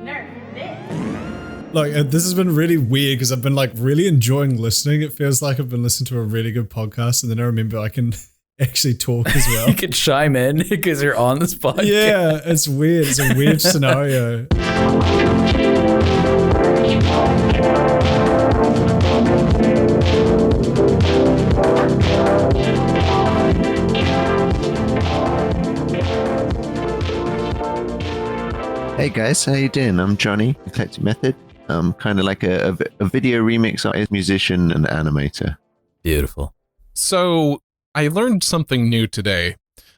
Nerf this. Like, this has been really weird because I've been like really enjoying listening. It feels like I've been listening to a really good podcast, and then I remember I can actually talk as well. You can chime in because you're on this podcast. Yeah, it's weird. It's a weird scenario. Hey guys, how you doing? I'm Johnny, Eclectic Method. I'm kind of like a video remix artist, musician, and animator. Beautiful. So I learned something new today.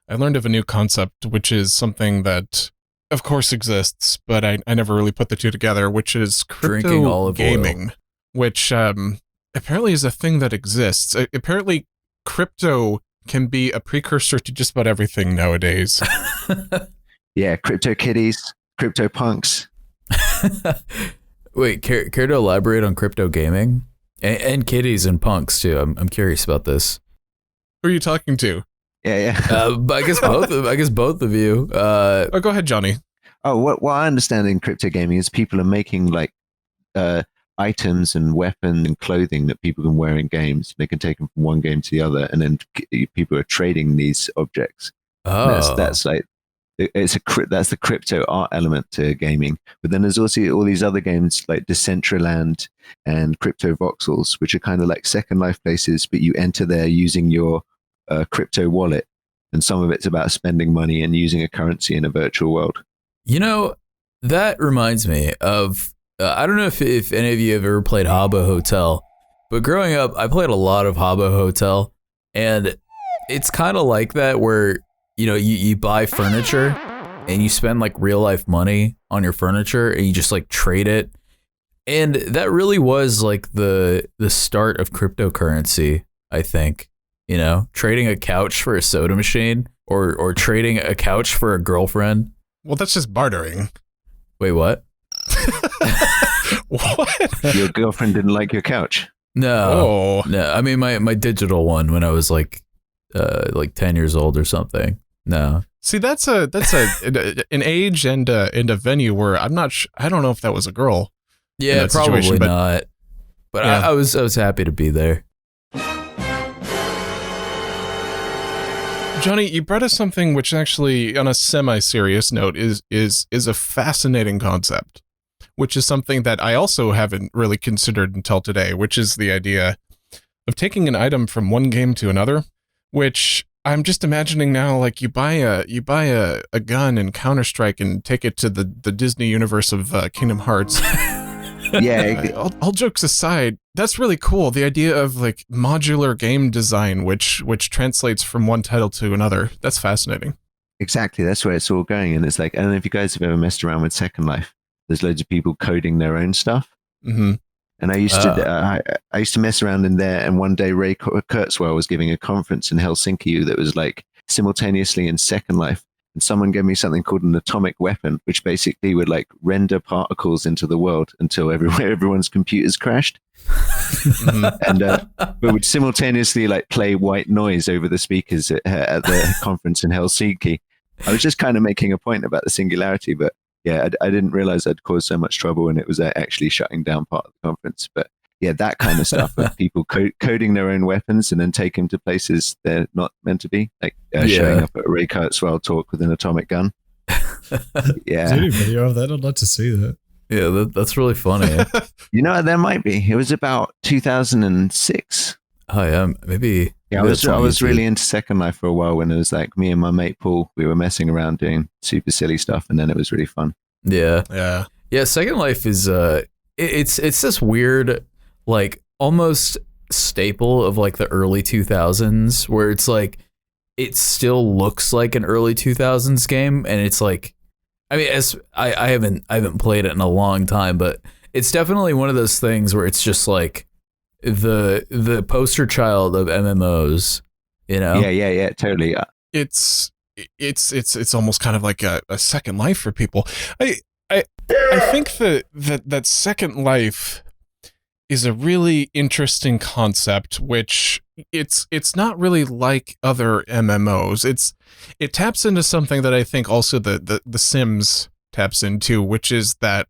I learned of a new concept, which is something that, of course, exists, but I never really put the two together, which is crypto Drinking olive gaming, oil. which apparently is a thing that exists. Apparently, crypto can be a precursor to just about everything nowadays. Yeah, crypto kitties, crypto punks. Wait, care to elaborate on crypto gaming? And kitties and punks, too. I'm curious about this. Who are you talking to? Yeah. But I guess both of you. Oh, go ahead, Johnny. Oh, what I understand in crypto gaming is people are making like items and weapons and clothing that people can wear in games. They can take them from one game to the other, and then people are trading these objects. Oh, That's like that's the crypto art element to gaming. But then there's also all these other games like Decentraland and Crypto Voxels, which are kind of like Second Life places, but you enter there using your crypto wallet, and some of it's about spending money and using a currency in a virtual world. You know, that reminds me of, I don't know if any of you have ever played Habbo Hotel, but growing up, I played a lot of Habbo Hotel, and it's kind of like that where, you know, you buy furniture and you spend like real life money on your furniture and you just like trade it. And that really was like the start of cryptocurrency, I think. You know, trading a couch for a soda machine or trading a couch for a girlfriend. Well, that's just bartering. Wait, what? What? Your girlfriend didn't like your couch. No. I mean, my digital one when I was like 10 years old or something. No. See, that's an age and a venue where I don't know if that was a girl. Yeah, probably not. But yeah. I was happy to be there. Johnny, you brought us something which actually, on a semi-serious note, is a fascinating concept, which is something that I also haven't really considered until today, which is the idea of taking an item from one game to another, which I'm just imagining now, like you buy a gun in Counter-Strike and take it to the Disney universe of Kingdom Hearts. Yeah. All jokes aside, that's really cool. The idea of like modular game design, which translates from one title to another. That's fascinating. Exactly. That's where it's all going. And it's like, I don't know if you guys have ever messed around with Second Life. There's loads of people coding their own stuff. Mm-hmm. And I used to mess around in there. And one day Ray Kurzweil was giving a conference in Helsinki that was like simultaneously in Second Life. And someone gave me something called an atomic weapon, which basically would like render particles into the world until everyone's computers crashed. Mm-hmm. And but would simultaneously like play white noise over the speakers at the conference in Helsinki. I was just kind of making a point about the Singularity, but yeah, I didn't realize I'd caused so much trouble, and it was actually shutting down part of the conference. But yeah, that kind of stuff of people coding their own weapons and then take them to places they're not meant to be, like showing up at a Ray Kurzweil talk with an atomic gun. Yeah. Is there any video of that? I'd like to see that. Yeah, that's really funny. You know, there might be. It was about 2006. Oh yeah, maybe. Yeah, I was really into Second Life for a while when it was like me and my mate Paul, we were messing around doing super silly stuff, and then it was really fun. Yeah. Second Life is it's this weird, like almost staple of like the early 2000s, where it's like it still looks like an early 2000s game, and it's like, I mean, as I haven't played it in a long time, but it's definitely one of those things where it's just like the poster child of MMOs, you know? Yeah, totally. It's almost kind of like a Second Life for people. I think that Second Life is a really interesting concept, which it's not really like other MMOs. It taps into something that I think also the Sims taps into, which is that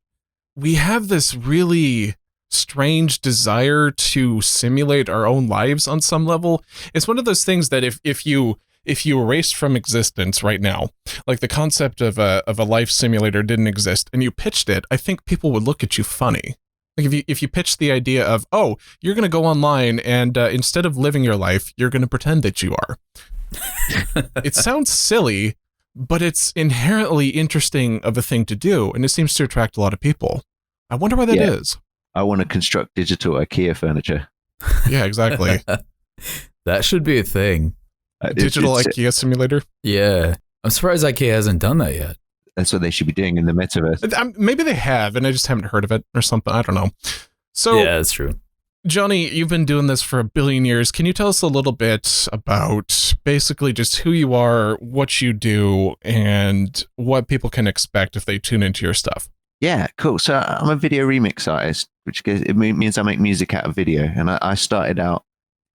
we have this really strange desire to simulate our own lives on some level. It's one of those things that if you erased from existence right now, like the concept of a life simulator didn't exist, and you pitched it, I think people would look at you funny. Like if you pitched the idea of, oh, you're going to go online and instead of living your life, you're going to pretend that you are. It sounds silly, but it's inherently interesting of a thing to do, and it seems to attract a lot of people. I wonder why that is. I want to construct digital IKEA furniture. Yeah, exactly. That should be a thing. Digital IKEA simulator? Yeah. I'm surprised IKEA hasn't done that yet. That's what they should be doing in the metaverse. Maybe they have, and I just haven't heard of it or something. I don't know. So, yeah, that's true. Johnny, you've been doing this for 1 billion years. Can you tell us a little bit about basically just who you are, what you do, and what people can expect if they tune into your stuff? Yeah, cool. So I'm a video remix artist, which means I make music out of video. And I started out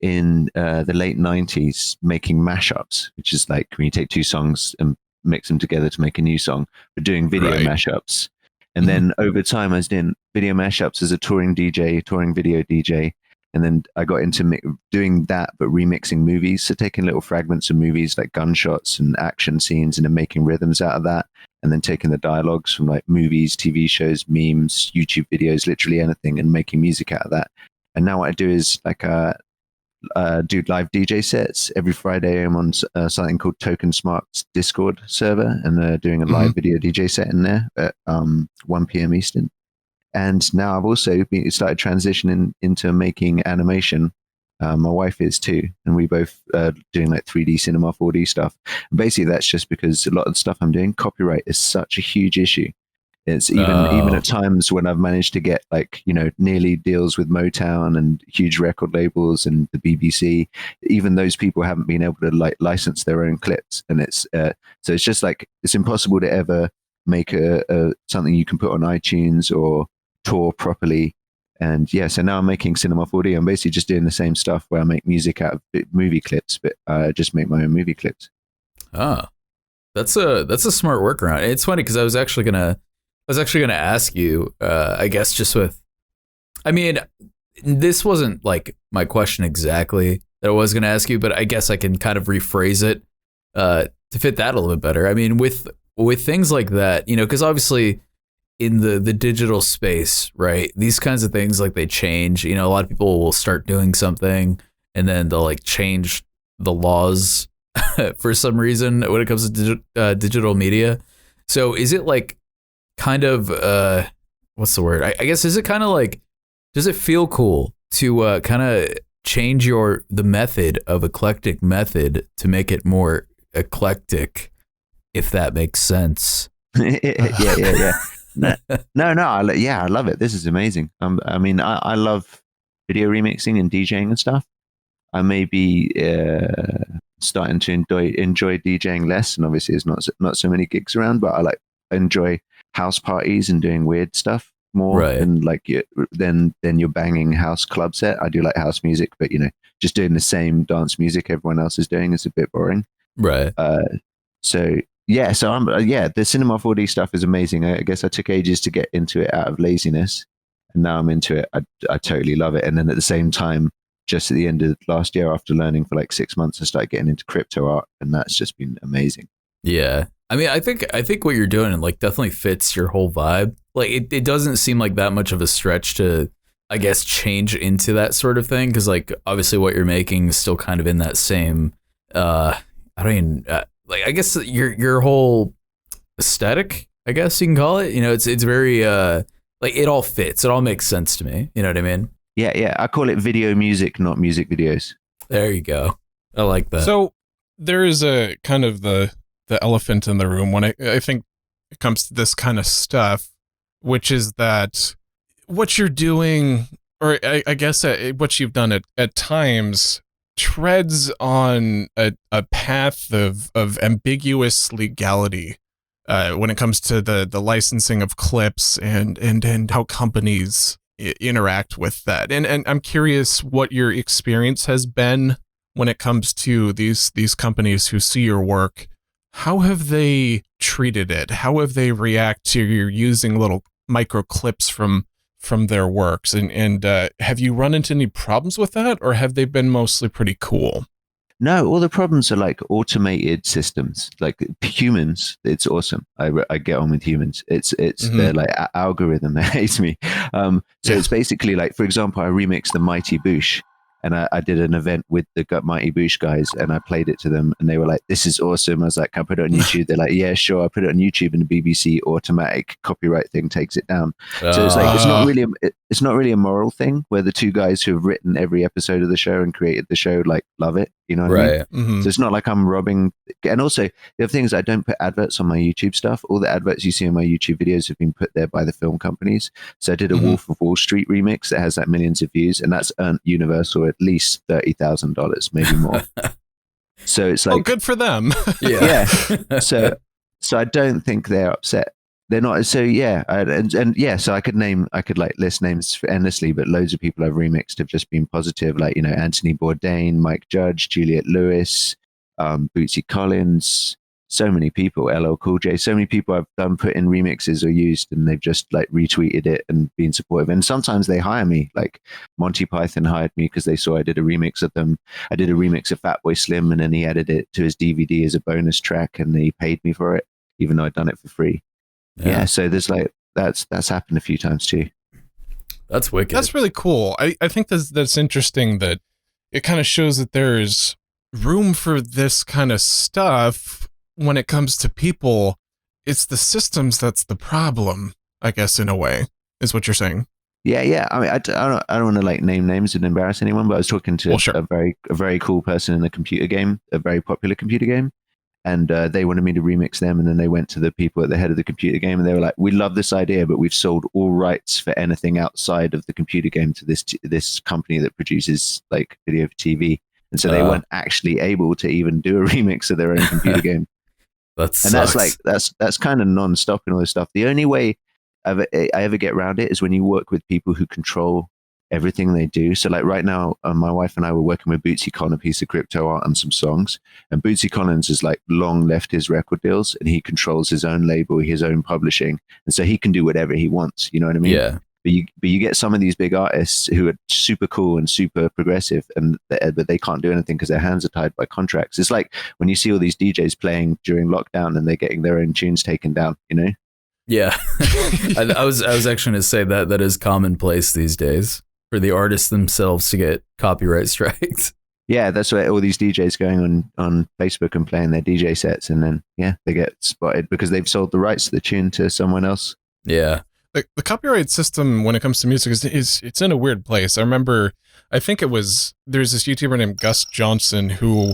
in the late 90s making mashups, which is like when you take two songs and mix them together to make a new song, but doing video mashups. And then over time, I was doing video mashups as a touring video DJ. And then I got into doing that, but remixing movies. So taking little fragments of movies like gunshots and action scenes and then making rhythms out of that. And then taking the dialogues from like movies, TV shows, memes, YouTube videos, literally anything, and making music out of that. And now what I do is like do live DJ sets. Every Friday I'm on something called Token Smart's Discord server, and doing a live video DJ set in there at 1 p.m. Eastern. And now I've also started transitioning into making animation. My wife is too, and we both doing like 3D cinema, 4D stuff. And basically, that's just because a lot of the stuff I'm doing, copyright is such a huge issue. It's even at times when I've managed to get like, nearly deals with Motown and huge record labels and the BBC, even those people haven't been able to like license their own clips. And it's so it's just like it's impossible to ever make a something you can put on iTunes or tour properly. And yeah, so now I'm making Cinema 4D. I'm basically just doing the same stuff where I make music out of movie clips, but I just make my own movie clips. Ah, that's a smart workaround. It's funny because I was actually gonna ask you, I guess this wasn't like my question exactly that I was gonna ask you, but I guess I can kind of rephrase it to fit that a little bit better. I mean, with things like that, because obviously in the digital space, right? These kinds of things, like they change. A lot of people will start doing something and then they'll like change the laws for some reason when it comes to digital media. So is it like kind of what's the word? I guess is it kind of like, does it feel cool to kind of change the method of Eclectic Method to make it more eclectic, if that makes sense? Yeah. No. I love it. This is amazing. I love video remixing and DJing and stuff. I may be starting to enjoy DJing less, and obviously there's not so many gigs around, but I enjoy house parties and doing weird stuff more than than your banging house club set. I do like house music, but just doing the same dance music everyone else is doing is a bit boring. Right. So I'm the Cinema 4D stuff is amazing. I guess I took ages to get into it out of laziness, and now I'm into it. I totally love it. And then at the same time, just at the end of last year, after learning for like 6 months, I started getting into crypto art, and that's just been amazing. Yeah. I mean, I think what you're doing like definitely fits your whole vibe. Like it doesn't seem like that much of a stretch to, I guess, change into that sort of thing. Cause like obviously what you're making is still kind of in that same, I guess your whole aesthetic, I guess you can call it, it's very, like it all fits. It all makes sense to me. You know what I mean? Yeah. I call it video music, not music videos. There you go. I like that. So there is a kind of the elephant in the room when I think it comes to this kind of stuff, which is that what you're doing, or I guess what you've done at times treads on a path of ambiguous legality when it comes to the licensing of clips and how companies interact with that. And I'm curious what your experience has been when it comes to these companies who see your work. How have they treated it? How have they react to you using little micro clips from their works. And have you run into any problems with that, or have they been mostly pretty cool? No, all the problems are like automated systems. Like humans, it's awesome. I get on with humans. It's their like algorithm that hates me. So it's basically like, for example, I remixed the Mighty Boosh, and I did an event with the Mighty Boosh guys, and I played it to them, and they were like, "This is awesome." I was like, "Can I put it on YouTube?" They're like, "Yeah, sure." I put it on YouTube, and the BBC automatic copyright thing takes it down. So it's like it's not really a moral thing where the two guys who have written every episode of the show and created the show like love it. You know what I mean? Mm-hmm. So it's not like I'm robbing. And also, the other thing is I don't put adverts on my YouTube stuff. All the adverts you see in my YouTube videos have been put there by the film companies. So I did a Wolf of Wall Street remix that has like millions of views, and that's earned Universal at least $30,000, maybe more. So it's like, good for them. yeah. So I don't think they're upset. They're not. So yeah, so I could like list names endlessly, but loads of people I've remixed have just been positive. Like, you know, Anthony Bourdain, Mike Judge, Juliette Lewis, Bootsy Collins, so many people, LL Cool J, so many people I've done put in remixes or used, and they've just like retweeted it and been supportive. And sometimes they hire me. Like Monty Python hired me because they saw I did a remix of them. I did a remix of Fatboy Slim, and then he added it to his DVD as a bonus track, and he paid me for it, even though I'd done it for free. Yeah, so there's like that's happened a few times too. That's wicked. That's really cool. I think that's interesting that it kind of shows that there's room for this kind of stuff when it comes to people. It's the systems that's the problem, I guess, in a way, is what you're saying. Yeah. I mean, I don't want to like name names and embarrass anyone, but I was talking to a very cool person in a computer game, a very popular computer game. And they wanted me to remix them, and then they went to the people at the head of the computer game, and they were like, "We love this idea, but we've sold all rights for anything outside of the computer game to this company that produces like video for TV." And so they weren't actually able to even do a remix of their own computer game. That's kind of non-stop and all this stuff. The only way I ever get around it is when you work with people who control everything they do. So like right now, my wife and I were working with Bootsy on a piece of crypto art and some songs, and Bootsy Collins has like long left his record deals, and he controls his own label, his own publishing, and so he can do whatever he wants. You know what I mean? Yeah. But you get some of these big artists who are super cool and super progressive, but they can't do anything because their hands are tied by contracts. It's like when you see all these DJs playing during lockdown and they're getting their own tunes taken down, you know? Yeah. I was actually going to say that is commonplace these days for the artists themselves to get copyright strikes. Yeah, that's why all these DJs going on Facebook and playing their DJ sets, and then they get spotted because they've sold the rights to the tune to someone else. Yeah. The copyright system when it comes to music is it's in a weird place. I remember, I think there's this YouTuber named Gus Johnson who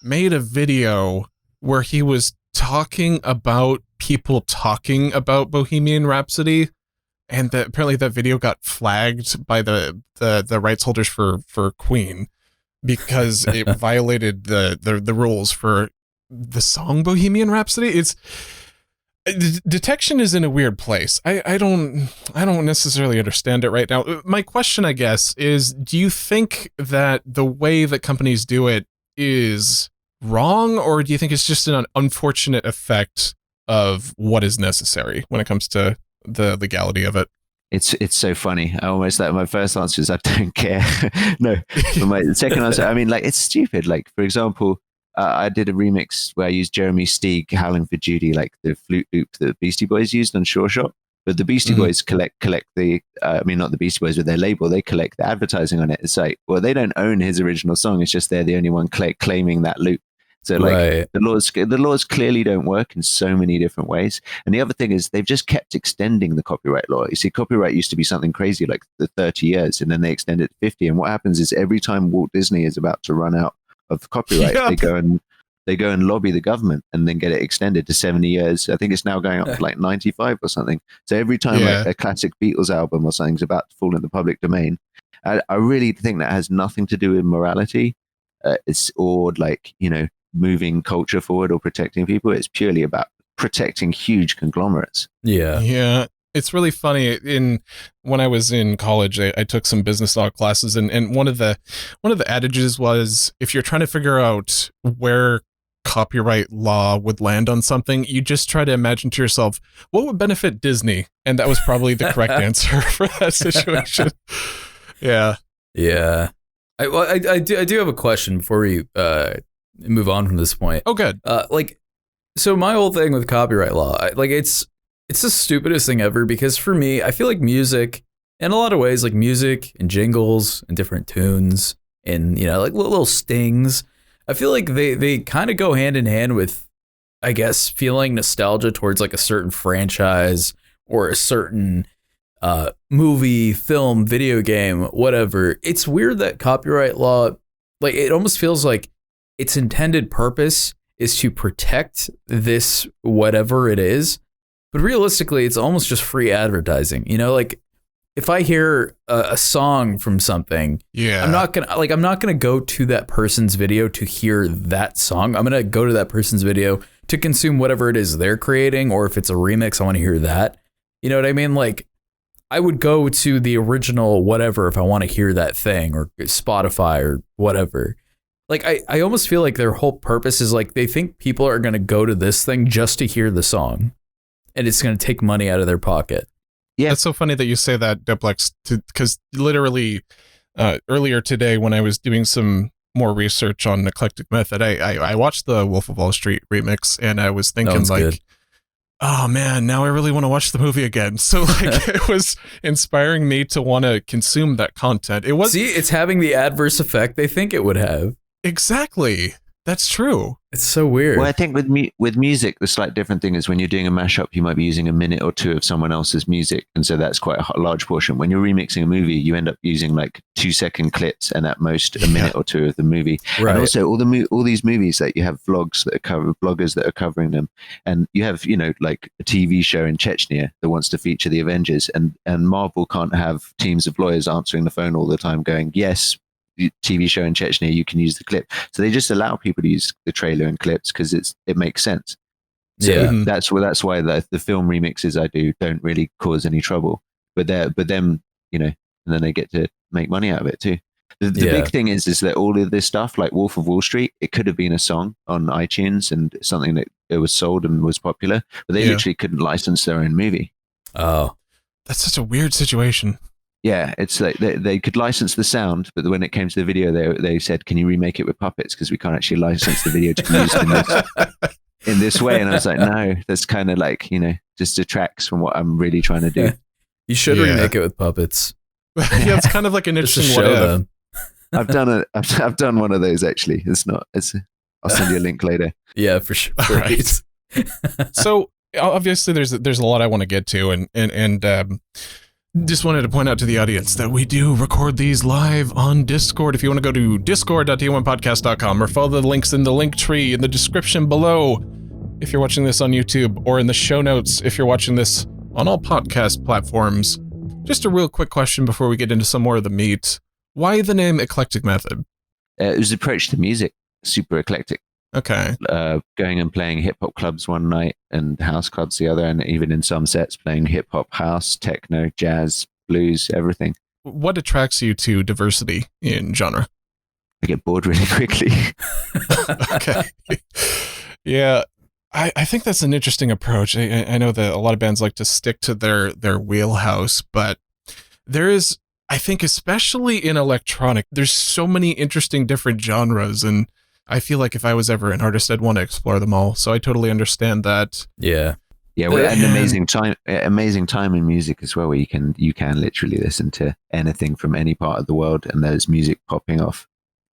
made a video where he was talking about people talking about Bohemian Rhapsody, and apparently that video got flagged by the rights holders for Queen because it violated the rules for the song Bohemian Rhapsody. It's detection is in a weird place. I don't necessarily understand it right now. My question, I guess, is do you think that the way that companies do it is wrong, or do you think it's just an unfortunate effect of what is necessary when it comes to the legality of it? It's so funny. I almost like my first answer is I don't care. No, but my second answer, I mean, like, it's stupid. Like, for example, I did a remix where I used Jeremy Steig, Howling for Judy, like the flute loop that Beastie Boys used on Sure Shot. But the Beastie Boys collect the, not the Beastie Boys with their label, they collect the advertising on it. It's like, well, they don't own his original song. It's just they're the only one claiming that loop. So like the laws clearly don't work in so many different ways. And the other thing is they've just kept extending the copyright law. You see, copyright used to be something crazy like the 30 years, and then they extend it to 50. And what happens is every time Walt Disney is about to run out of copyright, they go and lobby the government and then get it extended to 70 years. I think it's now going up to like 95 or something. So every time like a classic Beatles album or something's about to fall in the public domain, I really think that has nothing to do with morality. It's or like, moving culture forward or protecting people. It's purely about protecting huge conglomerates. Yeah. It's really funny. When I was in college, I took some business law classes, and one of the adages was, if you're trying to figure out where copyright law would land on something, you just try to imagine to yourself, what would benefit Disney? And that was probably the correct answer for that situation. Yeah. Yeah. I do have a question before we move on from this point. Oh, good. So my whole thing with copyright law, it's the stupidest thing ever, because for me, I feel like music, in a lot of ways, like music and jingles and different tunes and, like little stings, I feel like they kind of go hand in hand with, I guess, feeling nostalgia towards like a certain franchise or a certain movie, film, video game, whatever. It's weird that copyright law, like, it almost feels like its intended purpose is to protect this whatever it is, but realistically, it's almost just free advertising. Like, if I hear a song from something, I'm not gonna go to that person's video to hear that song. I'm gonna go to that person's video to consume whatever it is they're creating, or if it's a remix, I want to hear that. You know what I mean? Like, I would go to the original whatever if I want to hear that thing, or Spotify or whatever. Like, I almost feel like their whole purpose is like they think people are going to go to this thing just to hear the song, and it's going to take money out of their pocket. Yeah. It's so funny that you say that, Duplex, because literally earlier today when I was doing some more research on Eclectic Method, I watched the Wolf of Wall Street remix, and I was thinking good. Oh man, now I really want to watch the movie again. So like it was inspiring me to want to consume that content. It's having the adverse effect they think it would have. Exactly. That's true. It's so weird. Well, I think with music, the slight different thing is when you're doing a mashup, you might be using a minute or two of someone else's music. And so that's quite a large portion. When you're remixing a movie, you end up using like 2-second clips and at most a minute or two of the movie. Right. And also all these movies that you have bloggers that are covering them. And you have, like a TV show in Chechnya that wants to feature the Avengers, and Marvel can't have teams of lawyers answering the phone all the time going, yes, TV show in Chechnya, you can use the clip. So they just allow people to use the trailer and clips because it makes sense. So that's why the film remixes I do don't really cause any trouble. But them, and then they get to make money out of it too. The big thing is that all of this stuff, like Wolf of Wall Street, it could have been a song on iTunes and something that it was sold and was popular, but they literally couldn't license their own movie. Oh, that's such a weird situation. Yeah, it's like they could license the sound, but when it came to the video, they said, "Can you remake it with puppets? Because we can't actually license the video to be used in this way." And I was like, "No, that's kind of like just detracts from what I'm really trying to do." You should remake it with puppets. Yeah, it's kind of like an interesting show them. I've done one of those actually. I'll send you a link later. Yeah, for sure. Right. So obviously, there's a lot I want to get to, and just wanted to point out to the audience that we do record these live on Discord. If you want to go to discord.t1podcast.com or follow the links in the link tree in the description below if you're watching this on YouTube, or in the show notes if you're watching this on all podcast platforms. Just a real quick question before we get into some more of the meat. Why the name Eclectic Method? It was approach to music, super eclectic. Okay. Going and playing hip-hop clubs one night and house clubs the other, and even in some sets playing hip-hop, house, techno, jazz, blues, everything. What attracts you to diversity in genre? I get bored really quickly. Okay. Yeah, I think that's an interesting approach. I know that a lot of bands like to stick to their wheelhouse, but there is, I think, especially in electronic, there's so many interesting different genres, and I feel like if I was ever an artist, I'd want to explore them all. So I totally understand that. Yeah. Yeah, we're at an amazing time in music as well, where you can literally listen to anything from any part of the world, and there's music popping off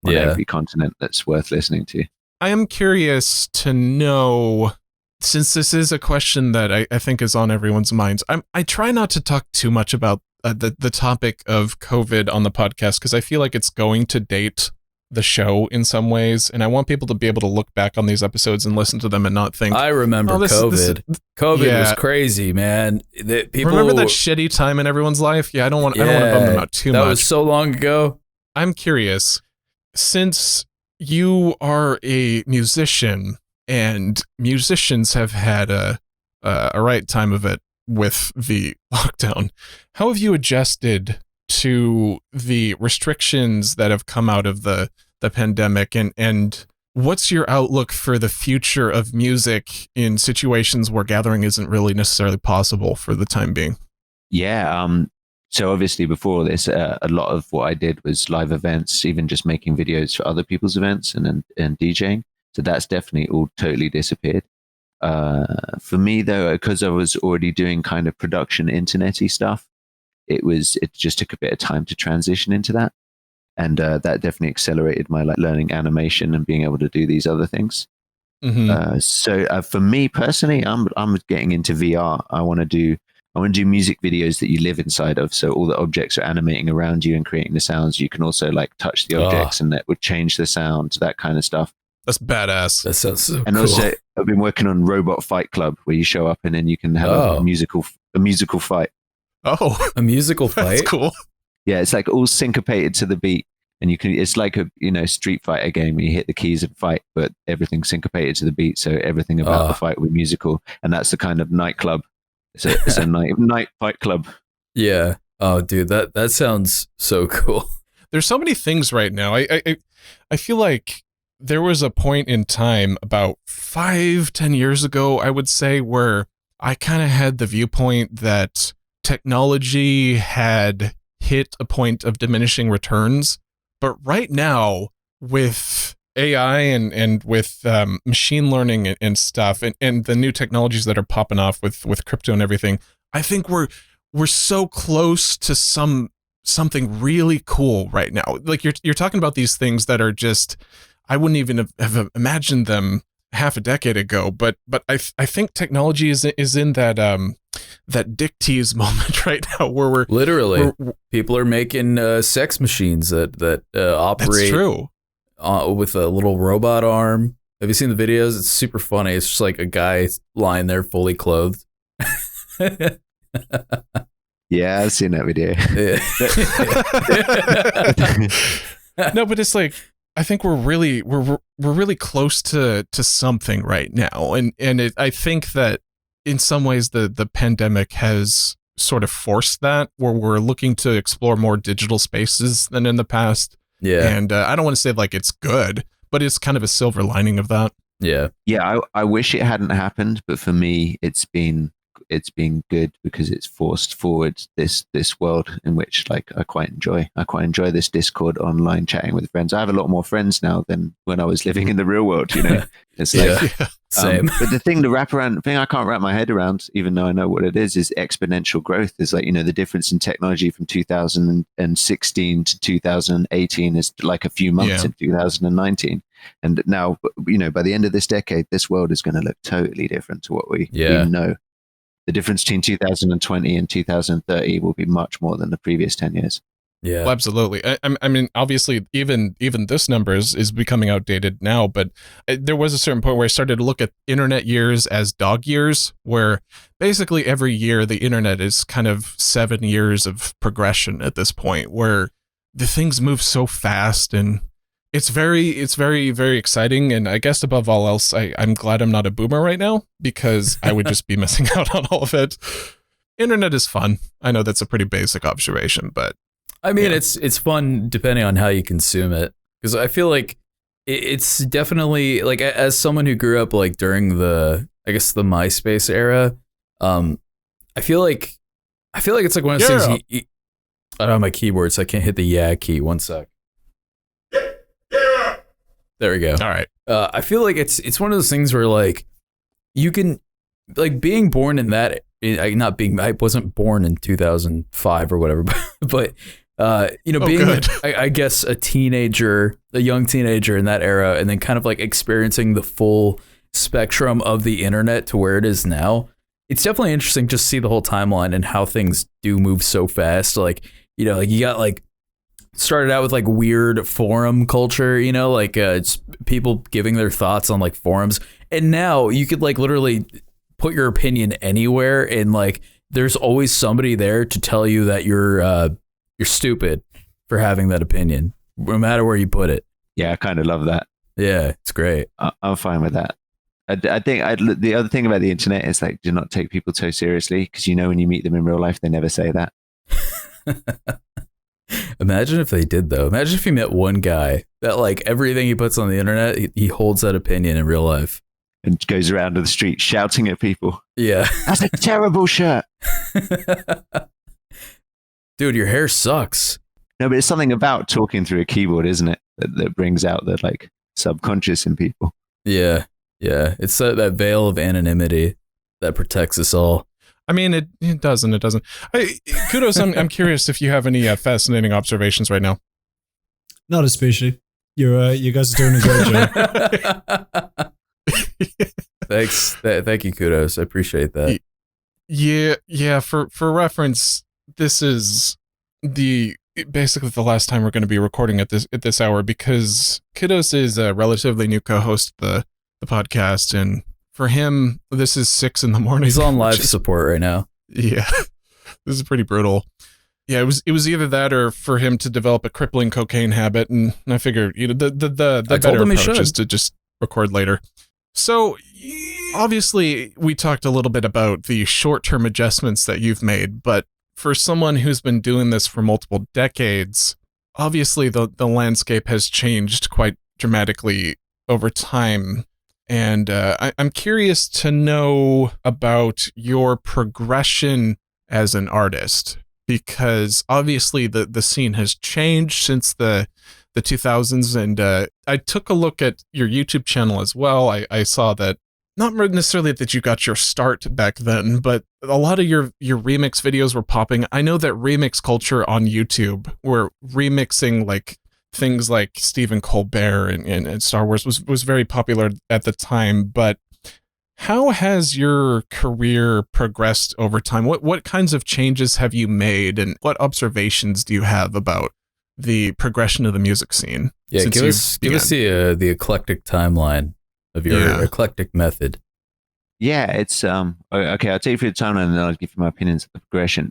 on every continent that's worth listening to. I am curious to know, since this is a question that I think is on everyone's minds, I try not to talk too much about the topic of COVID on the podcast, because I feel like it's going to date the show in some ways, and I want people to be able to look back on these episodes and listen to them and not think, I remember COVID. COVID was crazy, man. People remember that shitty time in everyone's life. I don't want to bum them out too much. That was so long ago. I'm curious, since you are a musician and musicians have had a right time of it with the lockdown, how have you adjusted to the restrictions that have come out of the pandemic, and what's your outlook for the future of music in situations where gathering isn't really necessarily possible for the time being? Yeah. So obviously before this, a lot of what I did was live events, even just making videos for other people's events and DJing. So that's definitely all totally disappeared. For me though, because I was already doing kind of production internet-y stuff, it just took a bit of time to transition into that. And that definitely accelerated my learning animation and being able to do these other things. So for me personally, I'm getting into VR. I want to do music videos that you live inside of. So all the objects are animating around you and creating the sounds. You can also like touch the objects and that would change the sound, that kind of stuff. That's badass. That sounds so And cool. also I've been working on Robot Fight Club, where you show up and then you can have a musical fight. Oh, a musical fight. That's cool. Yeah, it's like all syncopated to the beat, and it's like a Street Fighter game where you hit the keys and fight, but everything's syncopated to the beat, so everything about the fight will be musical, and that's the kind of nightclub. It's a night fight club. Yeah. Oh, dude, that sounds so cool. There's so many things right now. I feel like there was a point in time about 5-10 years ago, I would say, where I kind of had the viewpoint that technology had hit a point of diminishing returns. But right now, with AI and with machine learning and stuff, and the new technologies that are popping off with crypto and everything, I think we're so close to something really cool right now. Like you're talking about these things that are just, I wouldn't even have imagined them half a decade ago. But I think technology is in that dick tease moment right now, where we're literally people are making sex machines that operate. That's true. With a little robot arm. Have you seen the videos? It's super funny. It's just like a guy lying there fully clothed. Yeah, I've seen that video. No, but it's like, I think we're really close to something right now, and I think that in some ways the pandemic has sort of forced that, where we're looking to explore more digital spaces than in the past. Yeah, and I don't want to say like it's good, but it's kind of a silver lining of that. Yeah, I wish it hadn't happened, but for me, it's been good because it's forced forward this world in which like I quite enjoy this Discord online chatting with friends. I have a lot more friends now than when I was living in the real world, It's like same. But the thing I can't wrap my head around, even though I know what it is exponential growth. Is like, the difference in technology from 2016 to 2018 is like a few months in 2019. And now, by the end of this decade, this world is going to look totally different to what we know. The difference between 2020 and 2030 will be much more than the previous 10 years. Yeah, well, absolutely. I mean, obviously, even this number is becoming outdated now, but there was a certain point where I started to look at internet years as dog years, where basically every year the internet is kind of 7 years of progression at this point, where the things move so fast, and it's very, very exciting. And I guess above all else, I'm glad I'm not a boomer right now, because I would just be missing out on all of it. Internet is fun. I know that's a pretty basic observation, but I mean, it's fun depending on how you consume it, because I feel like it's definitely like, as someone who grew up like during the MySpace era, I feel like it's like one of those things. I don't have my keyboard, so I can't hit the key. One sec. There we go. All right. I feel like it's one of those things where like you can, like, being born in that, I wasn't born in 2005 or whatever, but being I guess a young teenager in that era, and then kind of like experiencing the full spectrum of the internet to where it is now. It's definitely interesting just to see the whole timeline and how things do move so fast. Like, like you got like started out with like weird forum culture, just people giving their thoughts on like forums. And now you could like literally put your opinion anywhere, and like there's always somebody there to tell you that you're stupid for having that opinion, no matter where you put it. Yeah, I kind of love that. Yeah, it's great. I'm fine with that. I think the other thing about the internet is like, do not take people so seriously, because when you meet them in real life, they never say that. Imagine if they did, though. Imagine if you met one guy that, like, everything he puts on the internet, he holds that opinion in real life. And goes around to the street shouting at people. Yeah. That's a terrible shirt. Dude, your hair sucks. No, but it's something about talking through a keyboard, isn't it? That brings out the like subconscious in people. Yeah. Yeah. It's that veil of anonymity that protects us all. I mean, it doesn't. Hey, kudos. I'm curious if you have any fascinating observations right now. Not especially. You guys are doing a great job. Thanks. Thank you, kudos. I appreciate that. Yeah. For reference, this is basically the last time we're going to be recording at this hour, because Kudos is a relatively new co-host of the podcast, and for him, this is 6 a.m. He's on live support right now. Yeah, this is pretty brutal. Yeah, it was either that or for him to develop a crippling cocaine habit, and I figured the better approach is to just record later. So obviously, we talked a little bit about the short-term adjustments that you've made, but for someone who's been doing this for multiple decades, obviously the landscape has changed quite dramatically over time. And I'm curious to know about your progression as an artist, because obviously the scene has changed since the 2000s. And I took a look at your YouTube channel as well. I saw that, not necessarily that you got your start back then, but a lot of your remix videos were popping. I know that remix culture on YouTube, where remixing like things like Stephen Colbert and Star Wars was very popular at the time. But how has your career progressed over time? What kinds of changes have you made, and what observations do you have about the progression of the music scene? Yeah, give us the eclectic timeline of your eclectic method. Yeah, it's okay. I'll take you through the timeline and then I'll give you my opinions of the progression.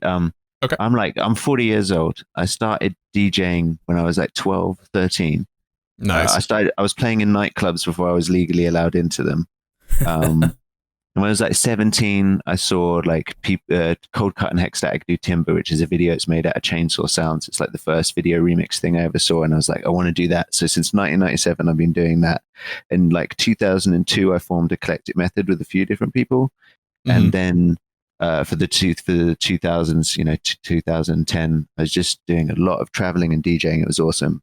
Okay. I'm 40 years old. I started DJing when I was like 12, 13. Nice. I was playing in nightclubs before I was legally allowed into them. And when I was like 17, I saw like Cold Cut and Hexstatic do Timber, which is a video that's made out of chainsaw sounds. It's like the first video remix thing I ever saw. And I was like, I want to do that. So since 1997, I've been doing that. In like 2002, I formed Eclectic Method with a few different people. Mm-hmm. And then for the 2000s, 2010, I was just doing a lot of traveling and DJing. It was awesome.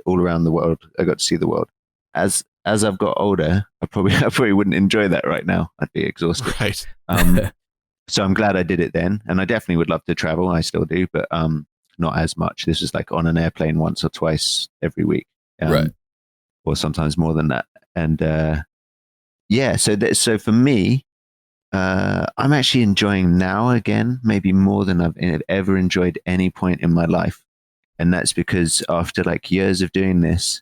All around the world. I got to see the world. As I've got older, I probably wouldn't enjoy that right now. I'd be exhausted. Right. So I'm glad I did it then, and I definitely would love to travel. I still do, but not as much. This is like on an airplane once or twice every week, right? Or sometimes more than that. And so for me, I'm actually enjoying now again, maybe more than I've ever enjoyed any point in my life, and that's because after like years of doing this,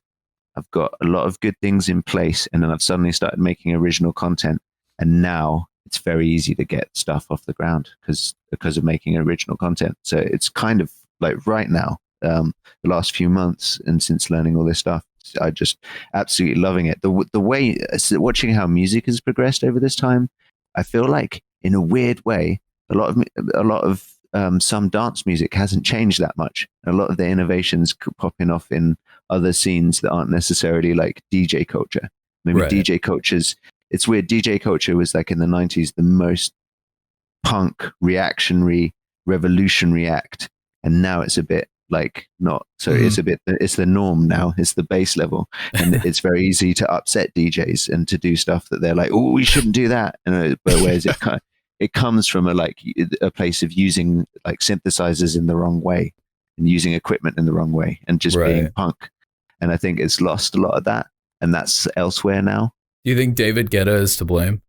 I've got a lot of good things in place, and then I've suddenly started making original content, and now it's very easy to get stuff off the ground because of making original content. So it's kind of like right now, the last few months, and since learning all this stuff, I just absolutely loving it. The way watching how music has progressed over this time, I feel like in a weird way, a lot of some dance music hasn't changed that much. A lot of the innovations popping off in other scenes that aren't necessarily like DJ culture. Maybe right. DJ cultures, it's weird. DJ culture was like in the 90s, the most punk, reactionary, revolutionary act. And now it's a bit like not. So it's the norm now. It's the base level. And it's very easy to upset DJs and to do stuff that they're like, oh, we shouldn't do that. But whereas it comes from a place of using like synthesizers in the wrong way and using equipment in the wrong way and just being punk. And I think it's lost a lot of that, and that's elsewhere now. Do you think David Guetta is to blame?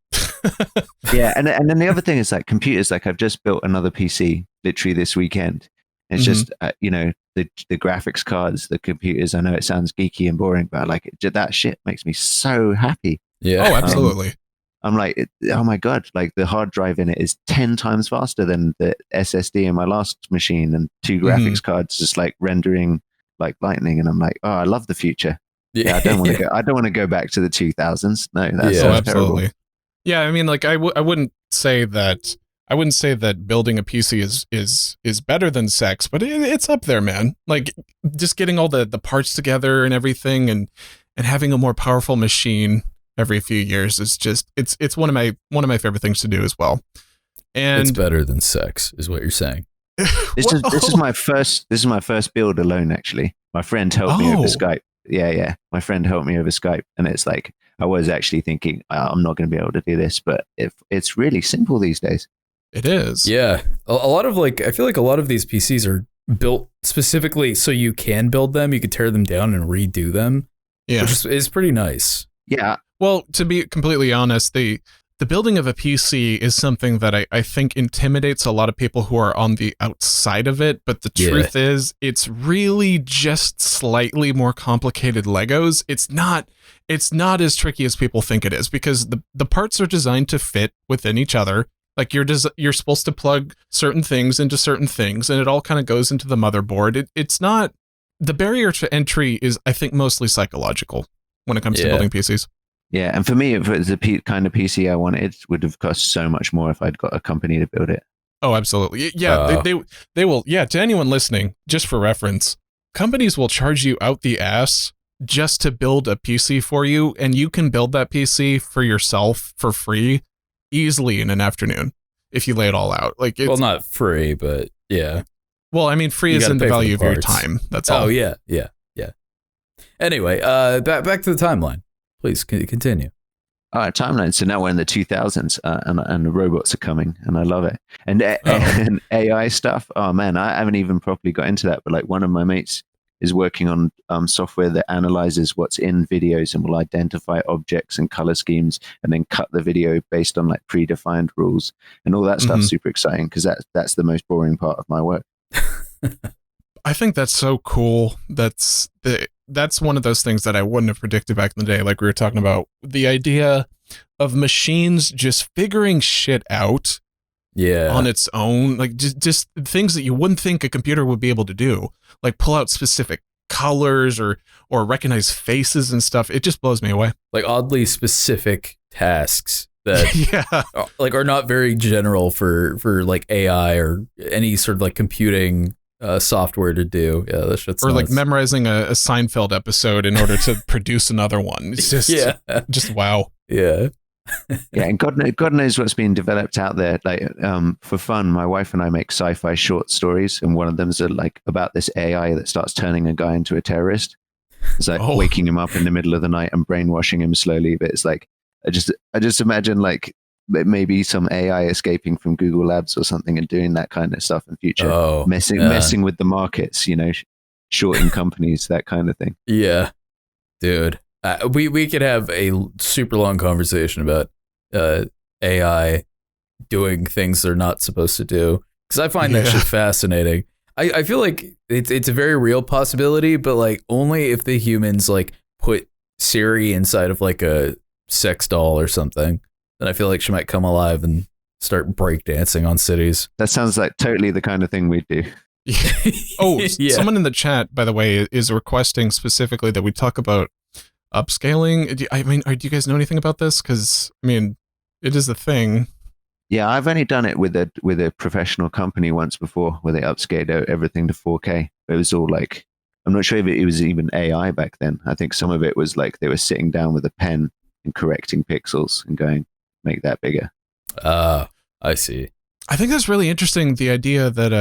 Yeah, and then the other thing is like computers. Like I've just built another PC literally this weekend. It's just the graphics cards, the computers. I know it sounds geeky and boring, but like that shit makes me so happy. Yeah. Oh, absolutely. I'm like, oh my God, like the hard drive in it is 10 times faster than the SSD in my last machine, and 2 graphics cards just like rendering like lightning. And I'm like, oh, I love the future. Yeah, I don't want to go back to the 2000s. No, that's absolutely. Yeah, I mean, like I wouldn't say that I wouldn't say that building a PC is better than sex, but it's up there, man. Like just getting all the parts together and everything, and having a more powerful machine every few years is just it's one of my favorite things to do as well. And it's better than sex, is what you're saying. This is my first build alone. Actually, my friend helped me over Skype. Yeah. My friend helped me over Skype, and it's like I was actually thinking I'm not going to be able to do this, but it's really simple these days. It is. Yeah, a lot of I feel like a lot of these PCs are built specifically so you can build them. You could tear them down and redo them. Yeah, which is pretty nice. Yeah. Well, to be completely honest, the building of a PC is something that I think intimidates a lot of people who are on the outside of it. But the truth is, it's really just slightly more complicated Legos. It's not as tricky as people think it is, because the parts are designed to fit within each other. Like you're supposed to plug certain things into certain things, and it all kind of goes into the motherboard. It's not, the barrier to entry is, I think, mostly psychological when it comes to building PCs. Yeah, and for me, if it was the kind of PC I wanted, it would have cost so much more if I'd got a company to build it. Oh, absolutely. Yeah, they will. Yeah, to anyone listening, just for reference, companies will charge you out the ass just to build a PC for you, and you can build that PC for yourself for free easily in an afternoon if you lay it all out. Like, well, not free, but yeah. Well, I mean, free is in the value of your time. That's all. Oh, yeah. Anyway, back to the timeline. Please continue. All right, timeline. So now we're in the 2000s, and the robots are coming, and I love it. And, and AI stuff. Oh man, I haven't even properly got into that. But like one of my mates is working on software that analyzes what's in videos and will identify objects and color schemes, and then cut the video based on like predefined rules and all that stuff. Super exciting, because that's the most boring part of my work. I think that's so cool. That's one of those things that I wouldn't have predicted back in the day. Like we were talking about, the idea of machines just figuring shit out on its own, like just things that you wouldn't think a computer would be able to do, like pull out specific colors or recognize faces and stuff. It just blows me away. Like oddly specific tasks that are not very general for like AI or any sort of like computing software to do. Yeah, that shit's or nuts. Like memorizing a Seinfeld episode in order to produce another one. It's just just wow. Yeah. Yeah, and God knows what's being developed out there. Like for fun, my wife and I make sci-fi short stories, and one of them is like about this AI that starts turning a guy into a terrorist. It's like waking him up in the middle of the night and brainwashing him slowly. But it's like I just imagine like maybe some AI escaping from Google Labs or something and doing that kind of stuff in future, messing with the markets, shorting companies, that kind of thing. Yeah, dude. We could have a super long conversation about AI doing things they're not supposed to do, because I find that shit fascinating. I feel like it's a very real possibility, but like only if the humans like put Siri inside of like a sex doll or something, then I feel like she might come alive and start breakdancing on cities. That sounds like totally the kind of thing we'd do. Someone in the chat, by the way, is requesting specifically that we talk about upscaling. Do you guys know anything about this? Because I mean, it is a thing. Yeah, I've only done it with a professional company once before, where they upscaled everything to 4K. It was all like, I'm not sure if it was even AI back then. I think some of it was like they were sitting down with a pen and correcting pixels and going, make that bigger. I see. I think that's really interesting. The idea that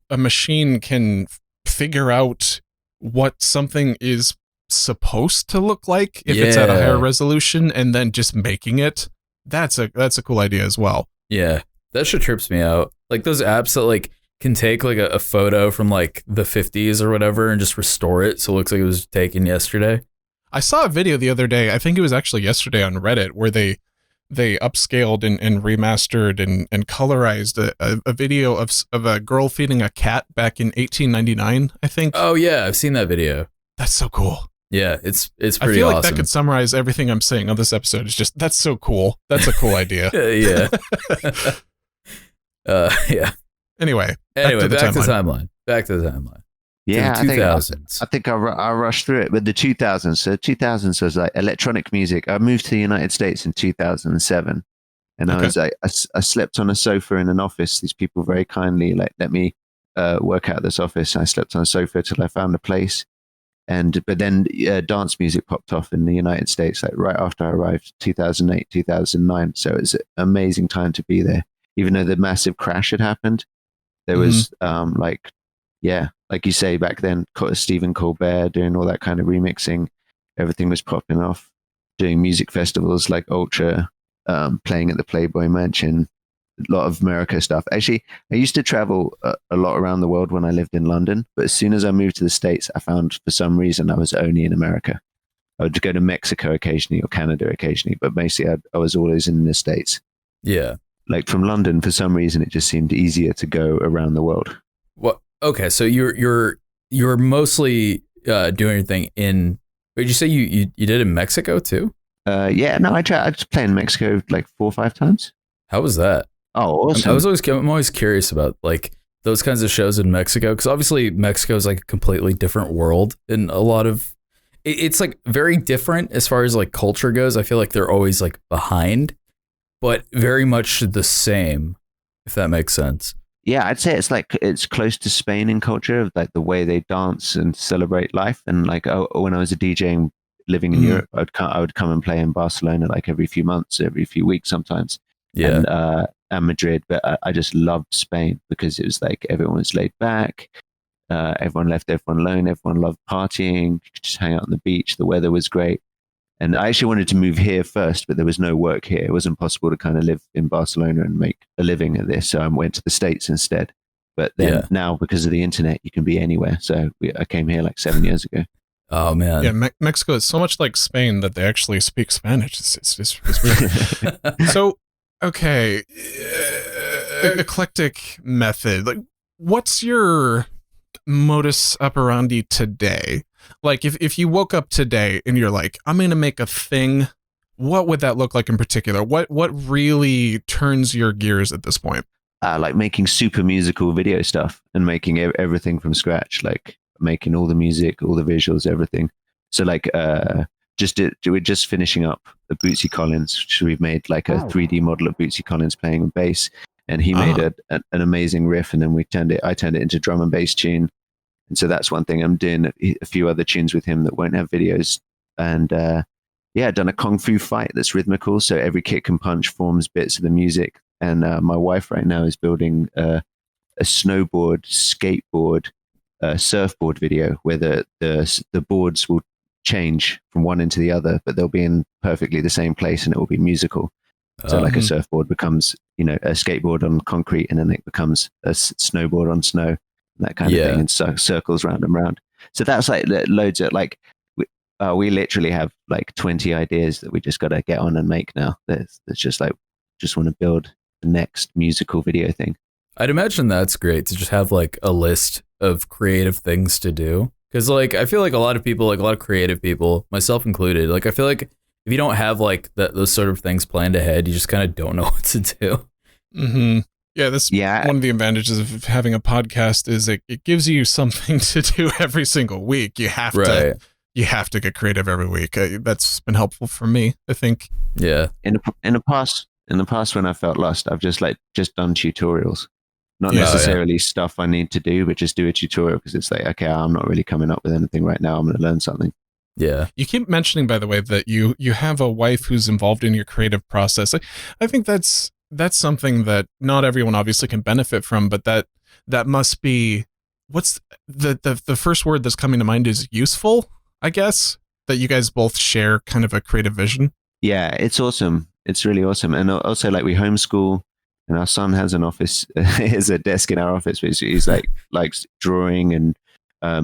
a machine can figure out what something is supposed to look like if it's at a higher resolution, and then just making it. That's a cool idea as well. Yeah, that shit trips me out. Like those apps that like can take like a photo from like the 50s or whatever and just restore it so it looks like it was taken yesterday. I saw a video the other day, I think it was actually yesterday on Reddit, where they upscaled and remastered and colorized a video of a girl feeding a cat back in 1899, I think. Oh yeah, I've seen that video. That's so cool. Yeah, it's pretty awesome. I feel like that could summarize everything I'm saying on this episode. It's just, that's so cool. That's a cool idea. Yeah. Yeah. Anyway, back to the timeline. Back to the timeline. Yeah, to the 2000s. I think I'll rush through it. But the 2000s. So 2000s was like electronic music. I moved to the United States in 2007. And I was like, I slept on a sofa in an office. These people very kindly let me work out of this office. I slept on a sofa till I found a place. But then dance music popped off in the United States, like right after I arrived, 2008, 2009. So it was an amazing time to be there. Even though the massive crash had happened, there was like you say, back then, Stephen Colbert doing all that kind of remixing. Everything was popping off, doing music festivals like Ultra, playing at the Playboy Mansion, a lot of America stuff. Actually, I used to travel a lot around the world when I lived in London, but as soon as I moved to the States, I found for some reason I was only in America. I would go to Mexico occasionally or Canada occasionally, but basically I was always in the States. Yeah. Like from London, for some reason, it just seemed easier to go around the world. Well, okay, so you're mostly doing your thing in. Did you say you did in Mexico too? I just play in Mexico like 4 or 5 times. How was that? Oh, awesome! I'm always curious about like those kinds of shows in Mexico, because obviously Mexico is like a completely different world, and a lot of it's like very different as far as like culture goes. I feel like they're always like behind, but very much the same, if that makes sense. Yeah, I'd say it's close to Spain in culture, like the way they dance and celebrate life. And like when I was a DJ living in Europe, I would come and play in Barcelona like every few months, every few weeks sometimes. Yeah. And Madrid, but I just loved Spain because it was like everyone was laid back, everyone left everyone alone, everyone loved partying, you could just hang out on the beach, the weather was great. And I actually wanted to move here first, but there was no work here. It wasn't possible to kind of live in Barcelona and make a living at this, so I went to the States instead. But then now, because of the internet, you can be anywhere. So I came here like 7 years ago. Oh man, yeah, Mexico is so much like Spain that they actually speak Spanish. It's weird. So, okay, Eclectic Method. Like, what's your modus operandi today? Like, if you woke up today and you're like, I'm gonna make a thing, what would that look like in particular? What really turns your gears at this point? Like making super musical video stuff and making everything from scratch, like making all the music, all the visuals, everything. So like we're just finishing up the Bootsy Collins, which we've made like a 3D model of Bootsy Collins playing bass, and he made an amazing riff, and then I turned it into drum and bass tune. And so that's one thing. I'm doing a few other tunes with him that won't have videos. And done a kung fu fight that's rhythmical, so every kick and punch forms bits of the music. And my wife right now is building a snowboard, skateboard, surfboard video where the boards will change from one into the other, but they'll be in perfectly the same place, and it will be musical. So like a surfboard becomes, a skateboard on concrete, and then it becomes a snowboard on snow, and that kind of thing, and circles round and round. So that's like loads of like, we literally have like 20 ideas that we just got to get on and make now. That's just like, just want to build the next musical video thing. I'd imagine that's great to just have like a list of creative things to do. Because like, I feel like a lot of people, like a lot of creative people, myself included, like I feel like if you don't have like those sort of things planned ahead, you just kind of don't know what to do. Mm-hmm. Yeah, that's one of the advantages of having a podcast is it gives you something to do every single week. You have to get creative every week. That's been helpful for me, I think. Yeah. In the past when I felt lost, I've just done tutorials. Not necessarily stuff I need to do, but just do a tutorial because it's like, okay, I'm not really coming up with anything right now. I'm going to learn something. Yeah. You keep mentioning, by the way, that you have a wife who's involved in your creative process. I think that's something that not everyone obviously can benefit from, but that must be, what's the first word that's coming to mind is useful, I guess, that you guys both share kind of a creative vision. Yeah, it's awesome. It's really awesome. And also like we homeschool, and our son has an office, has a desk in our office, which he's like drawing and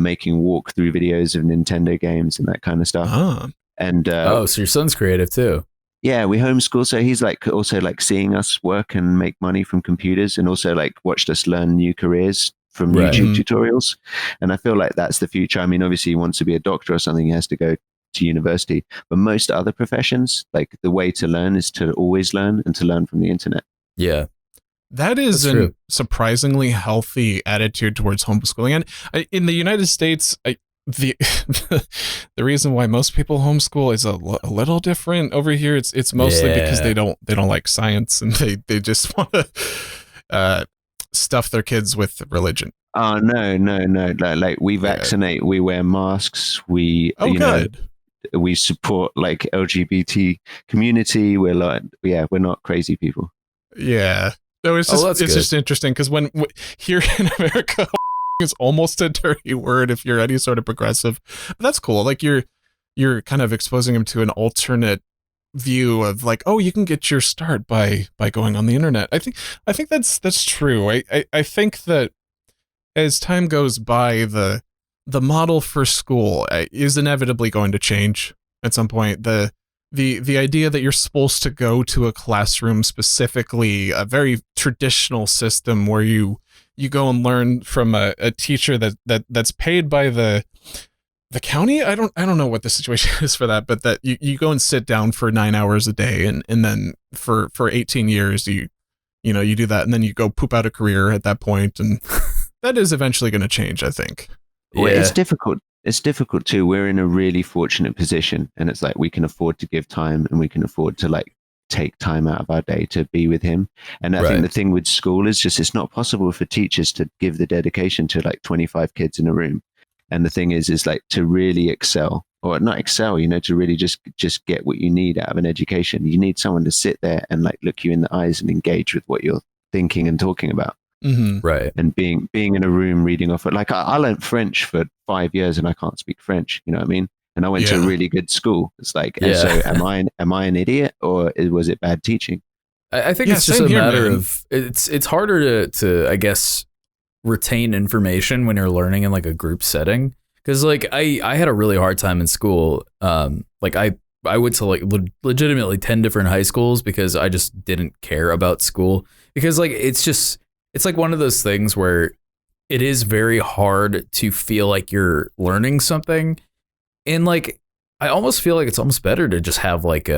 making walkthrough videos of Nintendo games and that kind of stuff. And so your son's creative too. Yeah, we homeschool, so he's like also like seeing us work and make money from computers, and also like watched us learn new careers from YouTube tutorials. And I feel like that's the future. I mean, obviously he wants to be a doctor or something, he has to go to university, but most other professions, like the way to learn is to always learn and to learn from the internet. Yeah. That is a surprisingly healthy attitude towards homeschooling. And in the United States, the the reason why most people homeschool is a little different over here. It's mostly because they don't like science, and they just want to stuff their kids with religion. Oh no. Like we vaccinate, we wear masks, we good. We support like LGBT community. We're like, we're not crazy people. Yeah. No, it's just interesting because when here in America is almost a dirty word if you're any sort of progressive. But that's cool. Like you're kind of exposing them to an alternate view of like, oh, you can get your start by going on the internet. I think that's true. I think that as time goes by, the model for school is inevitably going to change at some point. The idea that you're supposed to go to a classroom, specifically a very traditional system where you go and learn from a teacher that's paid by the county. I don't know what the situation is for that, but that you go and sit down for 9 hours a day and then for 18 years you do that, and then you go poop out a career at that point, and that is eventually going to change, I think. Well, it's difficult. It's difficult too. We're in a really fortunate position, and it's like we can afford to give time, and we can afford to like take time out of our day to be with him. And I think the thing with school is just it's not possible for teachers to give the dedication to like 25 kids in a room. And the thing is like to really excel, or not excel, to really just get what you need out of an education. You need someone to sit there and like look you in the eyes and engage with what you're thinking and talking about. Mm-hmm. Right. And being in a room reading off it. Like I learned French for 5 years and I can't speak French. You know what I mean? And I went to a really good school. It's like, so am I an idiot, or was it bad teaching? I think it's just a matter of it's harder to I guess retain information when you're learning in like a group setting, because like I had a really hard time in school. Like I went to like legitimately 10 different high schools because I just didn't care about school, because like it's like one of those things where it is very hard to feel like you're learning something. And like, I almost feel like it's almost better to just have like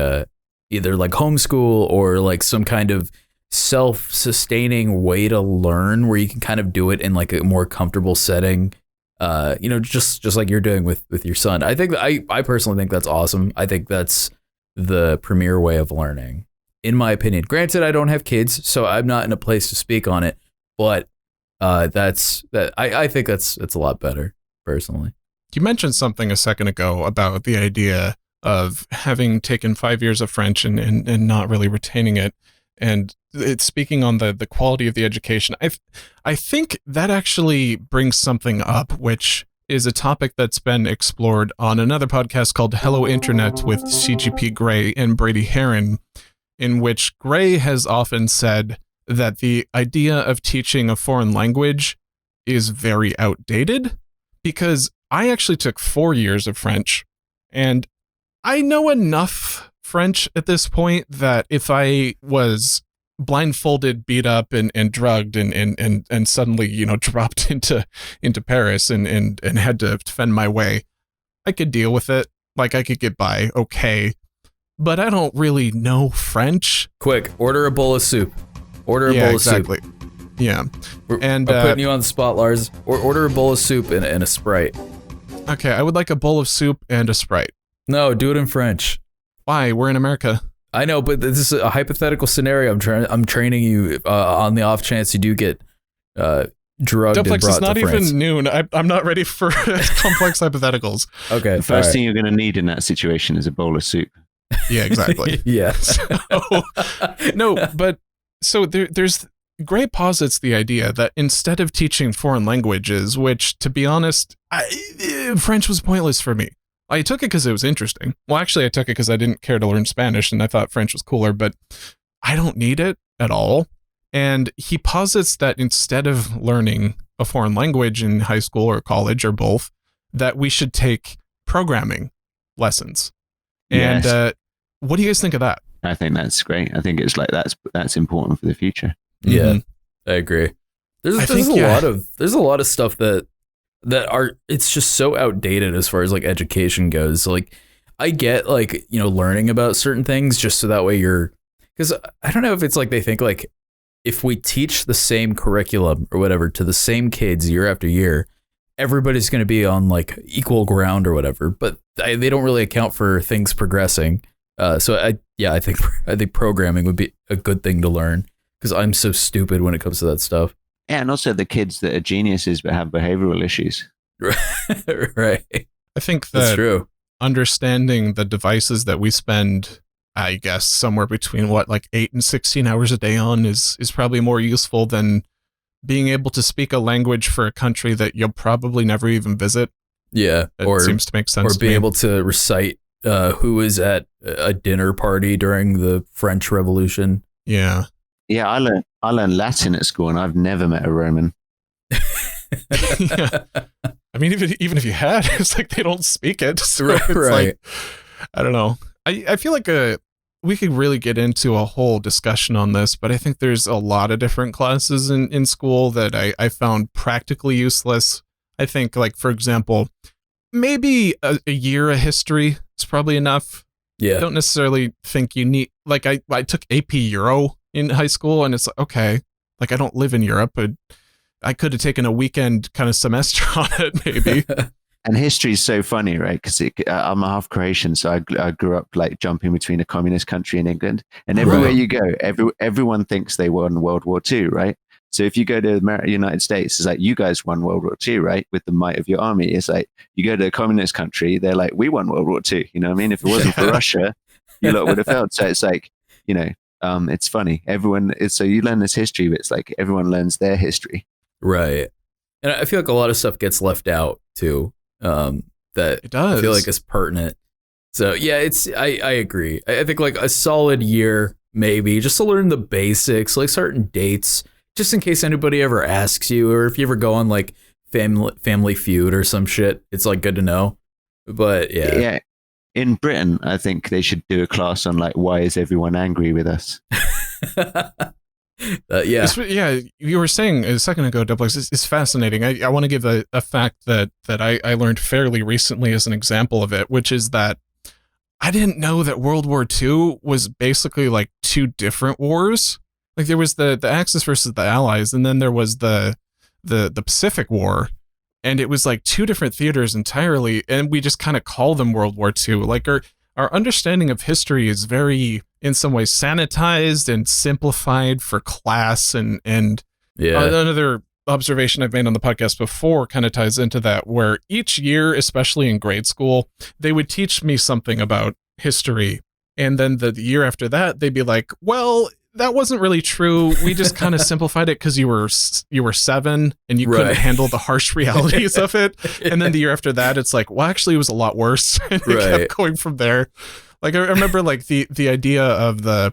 either like homeschool or like some kind of self-sustaining way to learn where you can kind of do it in like a more comfortable setting. Just like you're doing with your son. I think I personally think that's awesome. I think that's the premier way of learning, in my opinion. Granted, I don't have kids, so I'm not in a place to speak on it, but I think that's a lot better personally. You mentioned something a second ago about the idea of having taken 5 years of French and not really retaining it. And it's speaking on the quality of the education. I think that actually brings something up, which is a topic that's been explored on another podcast called Hello Internet with CGP Grey and Brady Heron, in which Grey has often said that the idea of teaching a foreign language is very outdated, because I actually took 4 years of French, and I know enough French at this point that if I was blindfolded, beat up, and drugged and suddenly, dropped into Paris and had to fend my way, I could deal with it. Like, I could get by okay, but I don't really know French. Quick, order a bowl of soup. Order a bowl of soup. Yeah. And I'm putting you on the spot, Lars. Order a bowl of soup and a Sprite. Okay, I would like a bowl of soup and a Sprite. No, do it in French. Why? We're in America. I know, but this is a hypothetical scenario. I'm training you on the off chance you do get drugged Duplex, and brought it's not to France. even noon. I'm not ready for complex hypotheticals. Okay. The first thing you're going to need in that situation is a bowl of soup. Yeah, exactly. Yeah. So there's Gray posits the idea that instead of teaching foreign languages, which, to be honest, French was pointless for me. I took it because it was interesting. Well, actually, I took it because I didn't care to learn Spanish, and I thought French was cooler, but I don't need it at all. And he posits that instead of learning a foreign language in high school or college or both, that we should take programming lessons. And Yes. What do you guys think of that? I think that's great. I think it's like that's important for the future. Yeah, Mm-hmm. I agree. There's a lot of stuff that are, it's just so outdated as far as like education goes. So, like, I get like, learning about certain things just so that way because I don't know if it's like they think like if we teach the same curriculum or whatever to the same kids year after year, everybody's going to be on like equal ground or whatever, but they don't really account for things progressing. So I think programming would be a good thing to learn because I'm so stupid when it comes to that stuff. Yeah, and also the kids that are geniuses but have behavioral issues. Right. I think That's that true. understanding the devices that we spend, I guess, somewhere between like 8 and 16 hours a day on is probably more useful than being able to speak a language for a country that you'll probably never even visit. Yeah. It seems to make sense. Or be able to recite who was at a dinner party during the French Revolution. Yeah. Yeah, I learned Latin at school, and I've never met a Roman. Yeah. I mean, even if you had, it's like they don't speak it. So Right, it's right. like, I don't know. I feel like we could really get into a whole discussion on this, but I think there's a lot of different classes in school that I found practically useless. I think, like, for example, maybe a year of history is probably enough. Yeah. I don't necessarily think you need, like, I took AP Euro in high school, and it's like, okay, like, I don't live in Europe, but I could have taken a weekend kind of semester on it, maybe. And history is so funny, right? Because I'm half Croatian, so I grew up like jumping between a communist country and England. And everywhere Right. you go, everyone thinks they won World War II, right? So if you go to the United States, it's like, you guys won World War II, right? With the might of your army. It's like, you go to a communist country, they're like, we won World War II. You know what I mean? If it wasn't for Russia, you lot would have failed. So it's like, you know, it's funny. So you learn this history, but it's like everyone learns their history. Right. And I feel like a lot of stuff gets left out too. That It does. I feel like is pertinent. So yeah, I agree. I think like a solid year, maybe, just to learn the basics, like certain dates, just in case anybody ever asks you, or if you ever go on like Family Feud or some shit, it's like good to know. But yeah. In Britain, I think they should do a class on like, why is everyone angry with us? Yeah, you were saying a second ago, Duplex, it's fascinating. I want to give a fact that I learned fairly recently as an example of it, which is that I didn't know that World War II was basically like two different wars. Like there was the Axis versus the Allies, and then there was the Pacific War, and it was like two different theaters entirely, and we just kind of call them World War II. Like our understanding of history is very, in some ways, sanitized and simplified for class. And another observation I've made on the podcast before kind of ties into that, where each year, especially in grade school, they would teach me something about history. And then the year after that, they'd be like, well, that wasn't really true. We just kind of simplified it because you were 7 and you couldn't handle the harsh realities of it. And then the year after that, it's like, well, actually, it was a lot worse. And it kept going from there. Like I remember, like the idea of the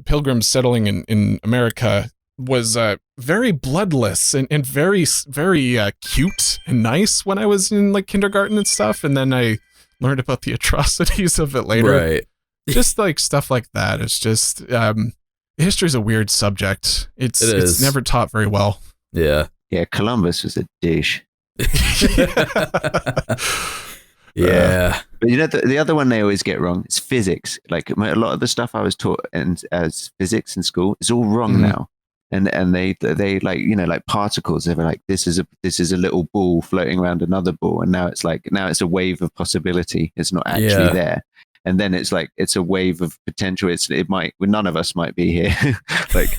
Pilgrims settling in America was very bloodless and very very cute and nice when I was in like kindergarten and stuff. And then I learned about the atrocities of it later. Right. Just like stuff like that. It's just history is a weird subject. It's never taught very well. Yeah. Yeah, Columbus was a douche. Yeah. But you know, the other one they always get wrong is physics. Like a lot of the stuff I was taught as physics in school is all wrong now. And they like, you know, like particles. They were like, this is a little ball floating around another ball, and now it's a wave of possibility. It's not actually there. And then it's like, it's a wave of potential. None of us might be here. Like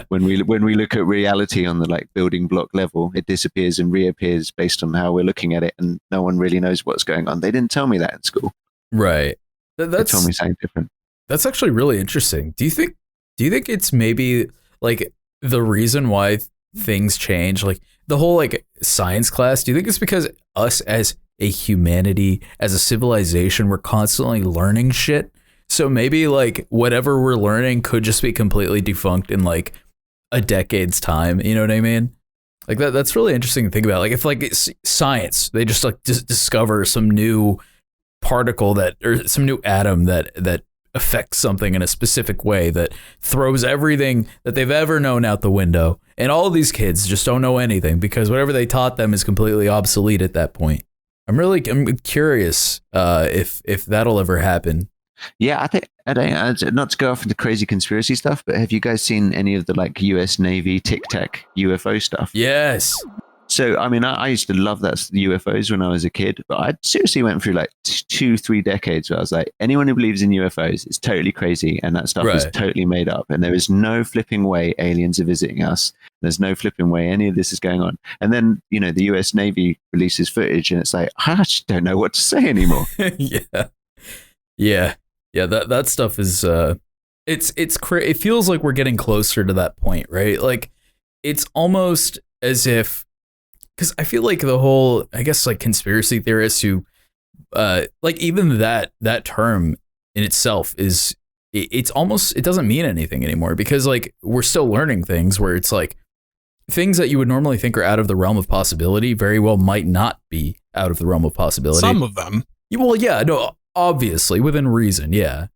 when we look at reality on the like building block level, it disappears and reappears based on how we're looking at it. And no one really knows what's going on. They didn't tell me that in school. Right. They told me something different. That's actually really interesting. Do you think it's maybe like the reason why things change, like the whole like science class? Do you think it's because us as a humanity, as a civilization, we're constantly learning shit? So maybe like whatever we're learning could just be completely defunct in like a decade's time. You know what I mean? Like that's really interesting to think about. Like if like it's science, they just like discover some new particle or some new atom that affects something in a specific way that throws everything that they've ever known out the window. And all of these kids just don't know anything because whatever they taught them is completely obsolete at that point. I'm curious if that'll ever happen. Yeah, I think, not to go off into crazy conspiracy stuff, but have you guys seen any of the like US Navy Tic Tac UFO stuff? Yes. So, I mean, I used to love that UFOs when I was a kid, but I seriously went through like 2-3 decades where I was like, anyone who believes in UFOs is totally crazy, and that stuff is Right. totally made up, and there is no flipping way aliens are visiting us. There's no flipping way any of this is going on. And then, the US Navy releases footage, and it's like, I just don't know what to say anymore. Yeah. That stuff is it feels like we're getting closer to that point, right? Like it's almost as if, because I feel like the whole, I guess, like conspiracy theorists who, like even that term in itself is, it's almost, it doesn't mean anything anymore, because like we're still learning things where it's like things that you would normally think are out of the realm of possibility very well might not be out of the realm of possibility. Some of them. Well, yeah, no, obviously within reason, yeah.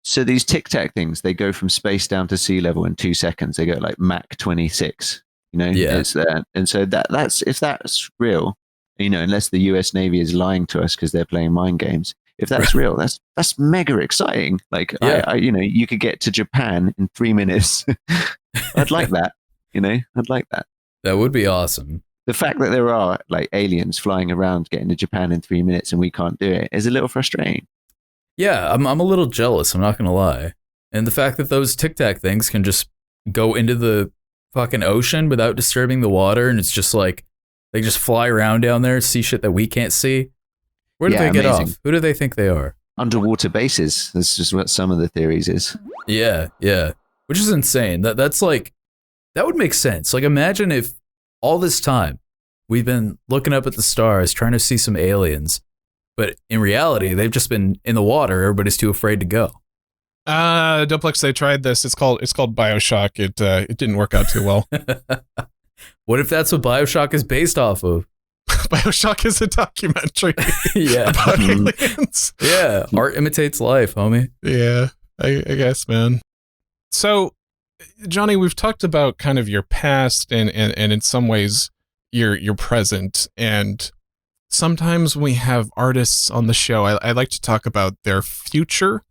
So these Tic Tac things, they go from space down to sea level in 2 seconds. They go like Mach 26. Yeah. It's there. And so that's if that's real, unless the US Navy is lying to us because they're playing mind games. If that's real, that's mega exciting. Like, Yeah. you could get to Japan in 3 minutes. I'd like that. I'd like that. That would be awesome. The fact that there are like aliens flying around getting to Japan in 3 minutes and we can't do it is a little frustrating. Yeah, I'm a little jealous, I'm not gonna lie. And the fact that those Tic Tac things can just go into the fucking ocean without disturbing the water, and it's just like they just fly around down there, see shit that we can't see. Where do they get off? Who do they think they are? Underwater bases. That's just what some of the theories is. Yeah. Which is insane. That's like, that would make sense. Like imagine if all this time we've been looking up at the stars trying to see some aliens, but in reality they've just been in the water. Everybody's too afraid to go. Duplex, they tried this. It's called Bioshock. It didn't work out too well. What if that's what Bioshock is based off of? Bioshock is a documentary Yeah. about aliens. Yeah, art imitates life, homie. Yeah, I guess, man. So, Johnny, we've talked about kind of your past and in some ways your present. And sometimes we have artists on the show, I like to talk about their future.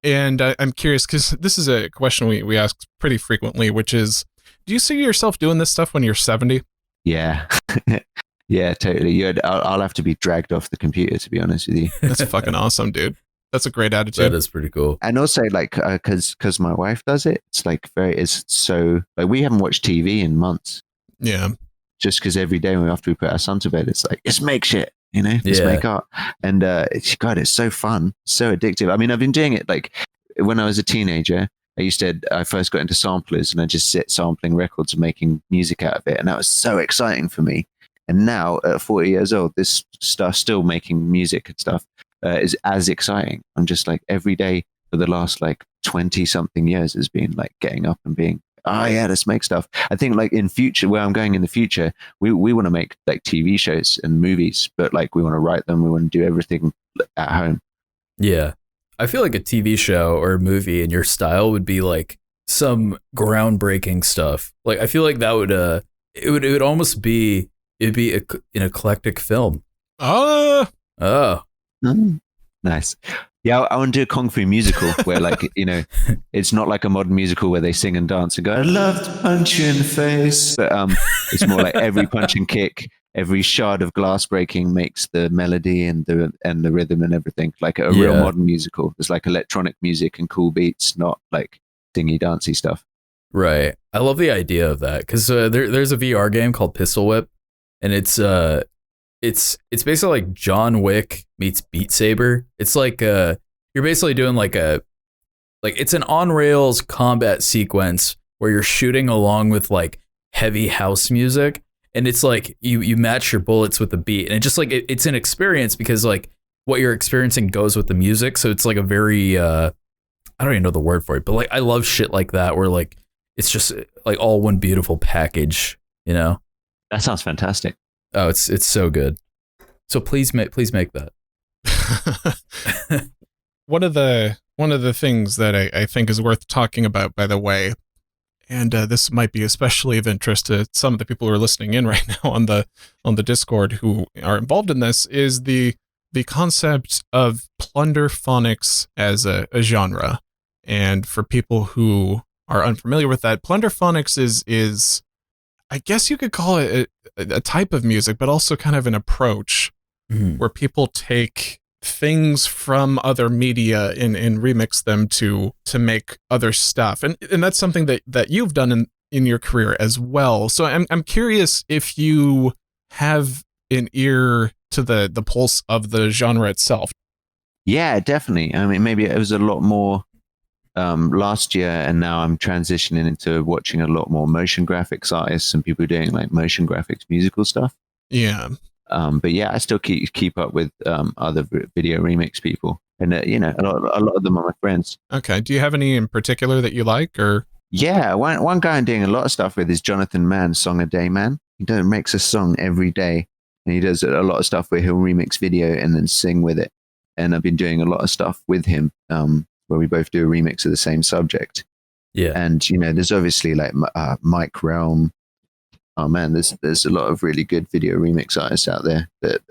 And I'm curious, because this is a question we ask pretty frequently, which is, do you see yourself doing this stuff when you're 70? Yeah. Yeah, totally. I'll have to be dragged off the computer, to be honest with you. That's fucking awesome, dude. That's a great attitude. That is pretty cool. And also, like, because my wife does it, it's like it's so, like, we haven't watched TV in months. Yeah. Just because every day after we put our son to bed, it's like, just make shit, just make art. And God, it's so fun, so addictive. I mean, I've been doing it like when I was a teenager. I first got into samplers, and I just sit sampling records and making music out of it, and that was so exciting for me. And now at 40 years old, this stuff, still making music and stuff, is as exciting. I'm just like, every day for the last like 20 something years has been like getting up and being, oh yeah, let's make stuff. I think like in future, where I'm going in the future, we want to make like TV shows and movies, but like we want to write them. We want to do everything at home. Yeah. I feel like a TV show or a movie in your style would be like some groundbreaking stuff. Like I feel like that would it would almost be, it'd be an eclectic film. Oh. Nice. Yeah, I want to do a Kung Fu musical where, like, it's not like a modern musical where they sing and dance and go, I love to punch you in the face. But it's more like every punch and kick, every shard of glass breaking makes the melody and the rhythm and everything. Like a real modern musical. It's like electronic music and cool beats, not like dingy dancey stuff. Right. I love the idea of that because there's a VR game called Pistol Whip, and it's basically like John Wick meets Beat Saber. It's like you're basically doing like it's an on rails combat sequence where you're shooting along with like heavy house music, and it's like you match your bullets with the beat, and it just like it's an experience because like what you're experiencing goes with the music. So it's like a very I don't even know the word for it, but like I love shit like that where like it's just like all one beautiful package, That sounds fantastic. Oh, it's so good. So please make that. One of the things that I think is worth talking about, by the way, and this might be especially of interest to some of the people who are listening in right now on the Discord who are involved in this, is the concept of plunderphonics as a genre. And for people who are unfamiliar with that, plunderphonics is I guess you could call it a type of music, but also kind of an approach where people take things from other media and remix them to make other stuff. And that's something that you've done in your career as well. So I'm curious if you have an ear to the pulse of the genre itself. Yeah, definitely. I mean, maybe it was a lot more last year, and now I'm transitioning into watching a lot more motion graphics artists and people doing like motion graphics musical stuff. Yeah. But yeah, I still keep up with other video remix people, and a lot of them are my friends. Okay. Do you have any in particular that you like, or? Yeah, one guy I'm doing a lot of stuff with is Jonathan Mann, Song a Day Man. He makes a song every day, and he does a lot of stuff where he'll remix video and then sing with it. And I've been doing a lot of stuff with him, where we both do a remix of the same subject. Yeah. And there's obviously like Mike Realm. Oh man, there's a lot of really good video remix artists out there. That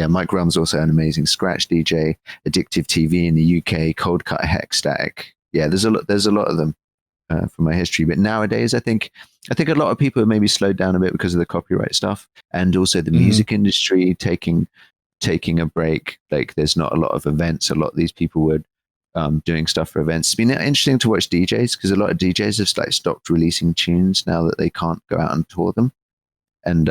Mike Realm's also an amazing scratch DJ, Addictive TV in the UK, Cold Cut Hex Static. Yeah, there's a lot of them from my history. But nowadays, I think a lot of people have maybe slowed down a bit because of the copyright stuff, and also the music industry taking a break. Like there's not a lot of events. A lot of these people were doing stuff for events. It's been interesting to watch DJs because a lot of DJs have like stopped releasing tunes now that they can't go out and tour them. And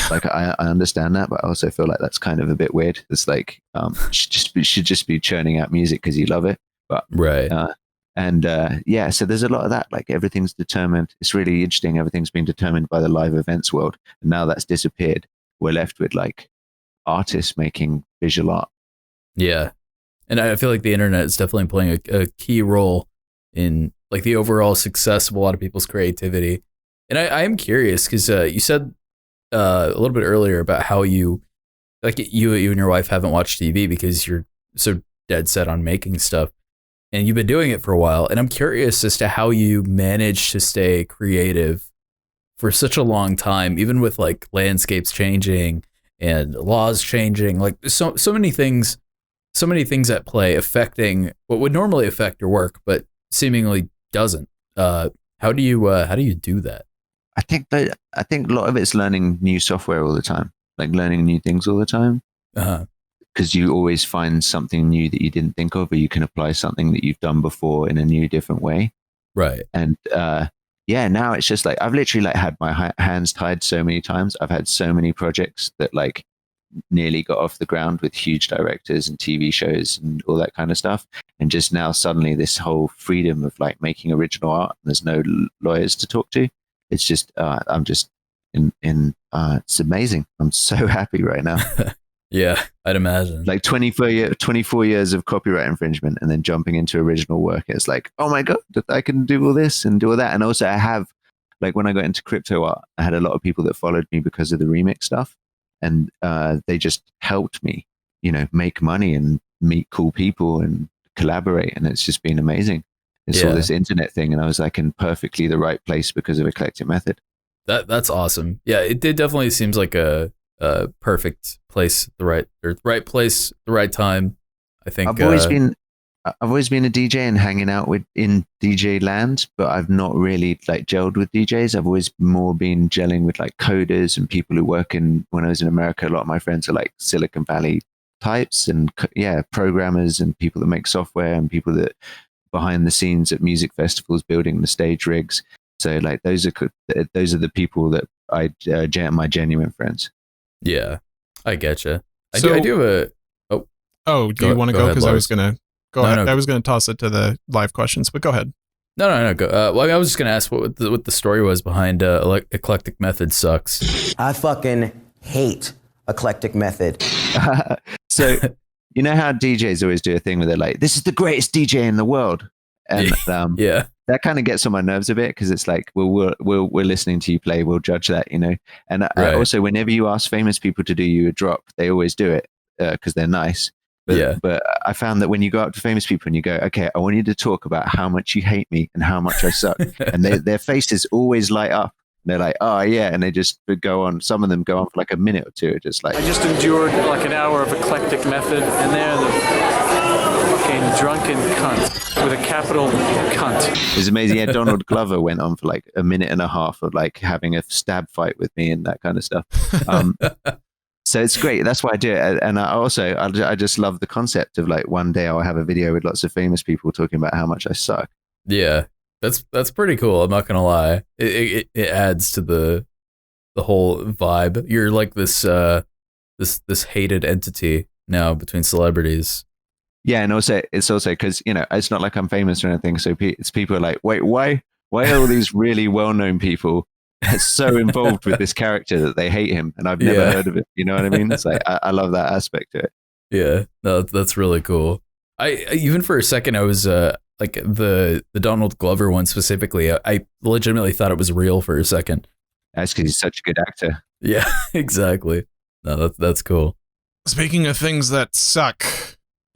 like I understand that, but I also feel like that's kind of a bit weird. It's like should just be churning out music because you love it. But right. So there's a lot of that. Like everything's determined. It's really interesting. Everything's been determined by the live events world, and now that's disappeared. We're left with like artists making visual art. Yeah. And I feel like the internet is definitely playing a key role in like the overall success of a lot of people's creativity. And I am curious because you said a little bit earlier about how you and your wife haven't watched TV because you're so dead set on making stuff, and you've been doing it for a while. And I'm curious as to how you manage to stay creative for such a long time, even with like landscapes changing and laws changing, like so many things at play affecting what would normally affect your work, but seemingly doesn't. How do you do that? I think a lot of it's learning new software all the time, like learning new things all the time. Because you always find something new that you didn't think of, or you can apply something that you've done before in a new, different way. Right. And now it's just like I've literally like had my hands tied so many times. I've had so many projects that like nearly got off the ground with huge directors and TV shows and all that kind of stuff. And just now suddenly this whole freedom of like making original art, and there's no lawyers to talk to. It's just I'm just it's amazing. I'm so happy right now. Yeah, I'd imagine. Like 24 years of copyright infringement and then jumping into original work. It's like, oh my God, I can do all this and do all that. And also I have, like when I got into crypto art, I had a lot of people that followed me because of the remix stuff. And they just helped me, make money and meet cool people and collaborate. And it's just been amazing. It's all this internet thing. And I was like in perfectly the right place because of Eclectic Method. That's awesome. Yeah, it definitely seems like a perfect place, the right place, the right time. I think I've always been a DJ and hanging out in DJ land, but I've not really like gelled with DJs. I've always more been gelling with like coders and people who work when I was in America, a lot of my friends are like Silicon Valley types and programmers and people that make software and people that behind the scenes at music festivals building the stage rigs. So like those are the people that my genuine friends. Yeah, I get you. I So- do have a. Oh, do you want to go? ahead, Because I Lars. was gonna go No, ahead. no. I was gonna toss it to the live questions, but go ahead. No. Go. Well, I was just gonna ask what the story was behind Eclectic Method sucks. I fucking hate Eclectic Method. So you know how DJs always do a thing where they're like, "This is the greatest DJ in the world," and Yeah. that kind of gets on my nerves a bit because it's like, well, we're listening to you play, we'll judge that, And Right. also, whenever you ask famous people to do you a drop, they always do it because they're nice. But I found that when you go up to famous people and you go, "Okay, I want you to talk about how much you hate me and how much I suck," and their faces always light up. they're like, oh yeah, and they just go on. Some of them go on for like a minute or two, just like. I just endured like an hour of Eclectic Method, and they're the fucking drunken cunt with a capital cunt. It's amazing. Yeah, Donald Glover went on for like a minute and a half of like having a stab fight with me and that kind of stuff. So it's great. That's why I do it. And I just love the concept of like one day I'll have a video with lots of famous people talking about how much I suck. Yeah, that's pretty cool. I'm not gonna lie. It adds to the whole vibe. You're like this this hated entity now between celebrities. Yeah, and also it's also because it's not like I'm famous or anything. So it's people are like, wait, why are all these really well-known people so involved with this character that they hate him, and I've never heard of it? You know what I mean? It's like I love that aspect to it. Yeah, no, that's really cool. I even for a second I was like the Donald Glover one specifically. I legitimately thought it was real for a second. That's because he's such a good actor. Yeah, exactly. No, that's cool. Speaking of things that suck,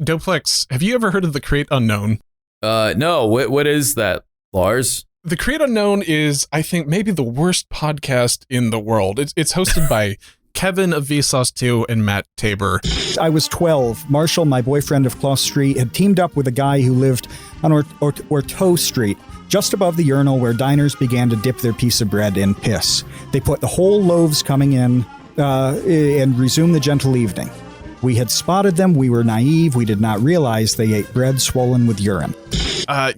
Doplex, have you ever heard of the Create Unknown? No. What is that, Lars? The Create Unknown is, I think, maybe the worst podcast in the world. It's hosted by Kevin of Vsauce 2 and Matt Tabor. I was 12. Marshall, my boyfriend of Clough Street, had teamed up with a guy who lived on Orteau Street, just above the urinal where diners began to dip their piece of bread in piss. They put the whole loaves coming in and resumed the gentle evening. We had spotted them. We were naive. We did not realize they ate bread swollen with urine.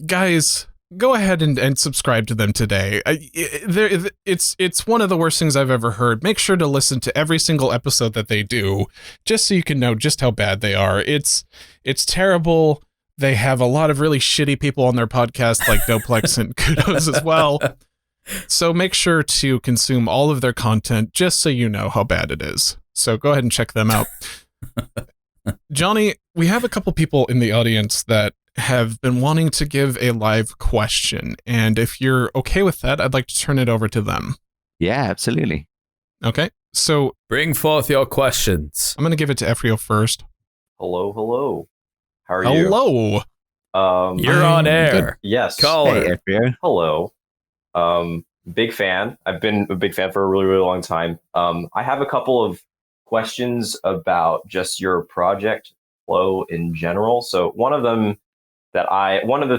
Guys, go ahead and subscribe to them today. It's one of the worst things I've ever heard. Make sure to listen to every single episode that they do, just so you can know just how bad they are. It's terrible. They have a lot of really shitty people on their podcast, like Doplex and Kudos as well. So make sure to consume all of their content, just so you know how bad it is. So go ahead and check them out. Johnny, we have a couple people in the audience that have been wanting to give a live question, and if you're okay with that, I'd like to turn it over to them. Yeah, absolutely. Okay, so Bring forth your questions. I'm going to give it to Efrio first. Hello. How are you? Hello. You're on air. Yes. Caller. Hey, Efrio. Hello. Big fan. I've been a big fan for a really, really long time. I have a couple of questions about just your project flow in general. So one of the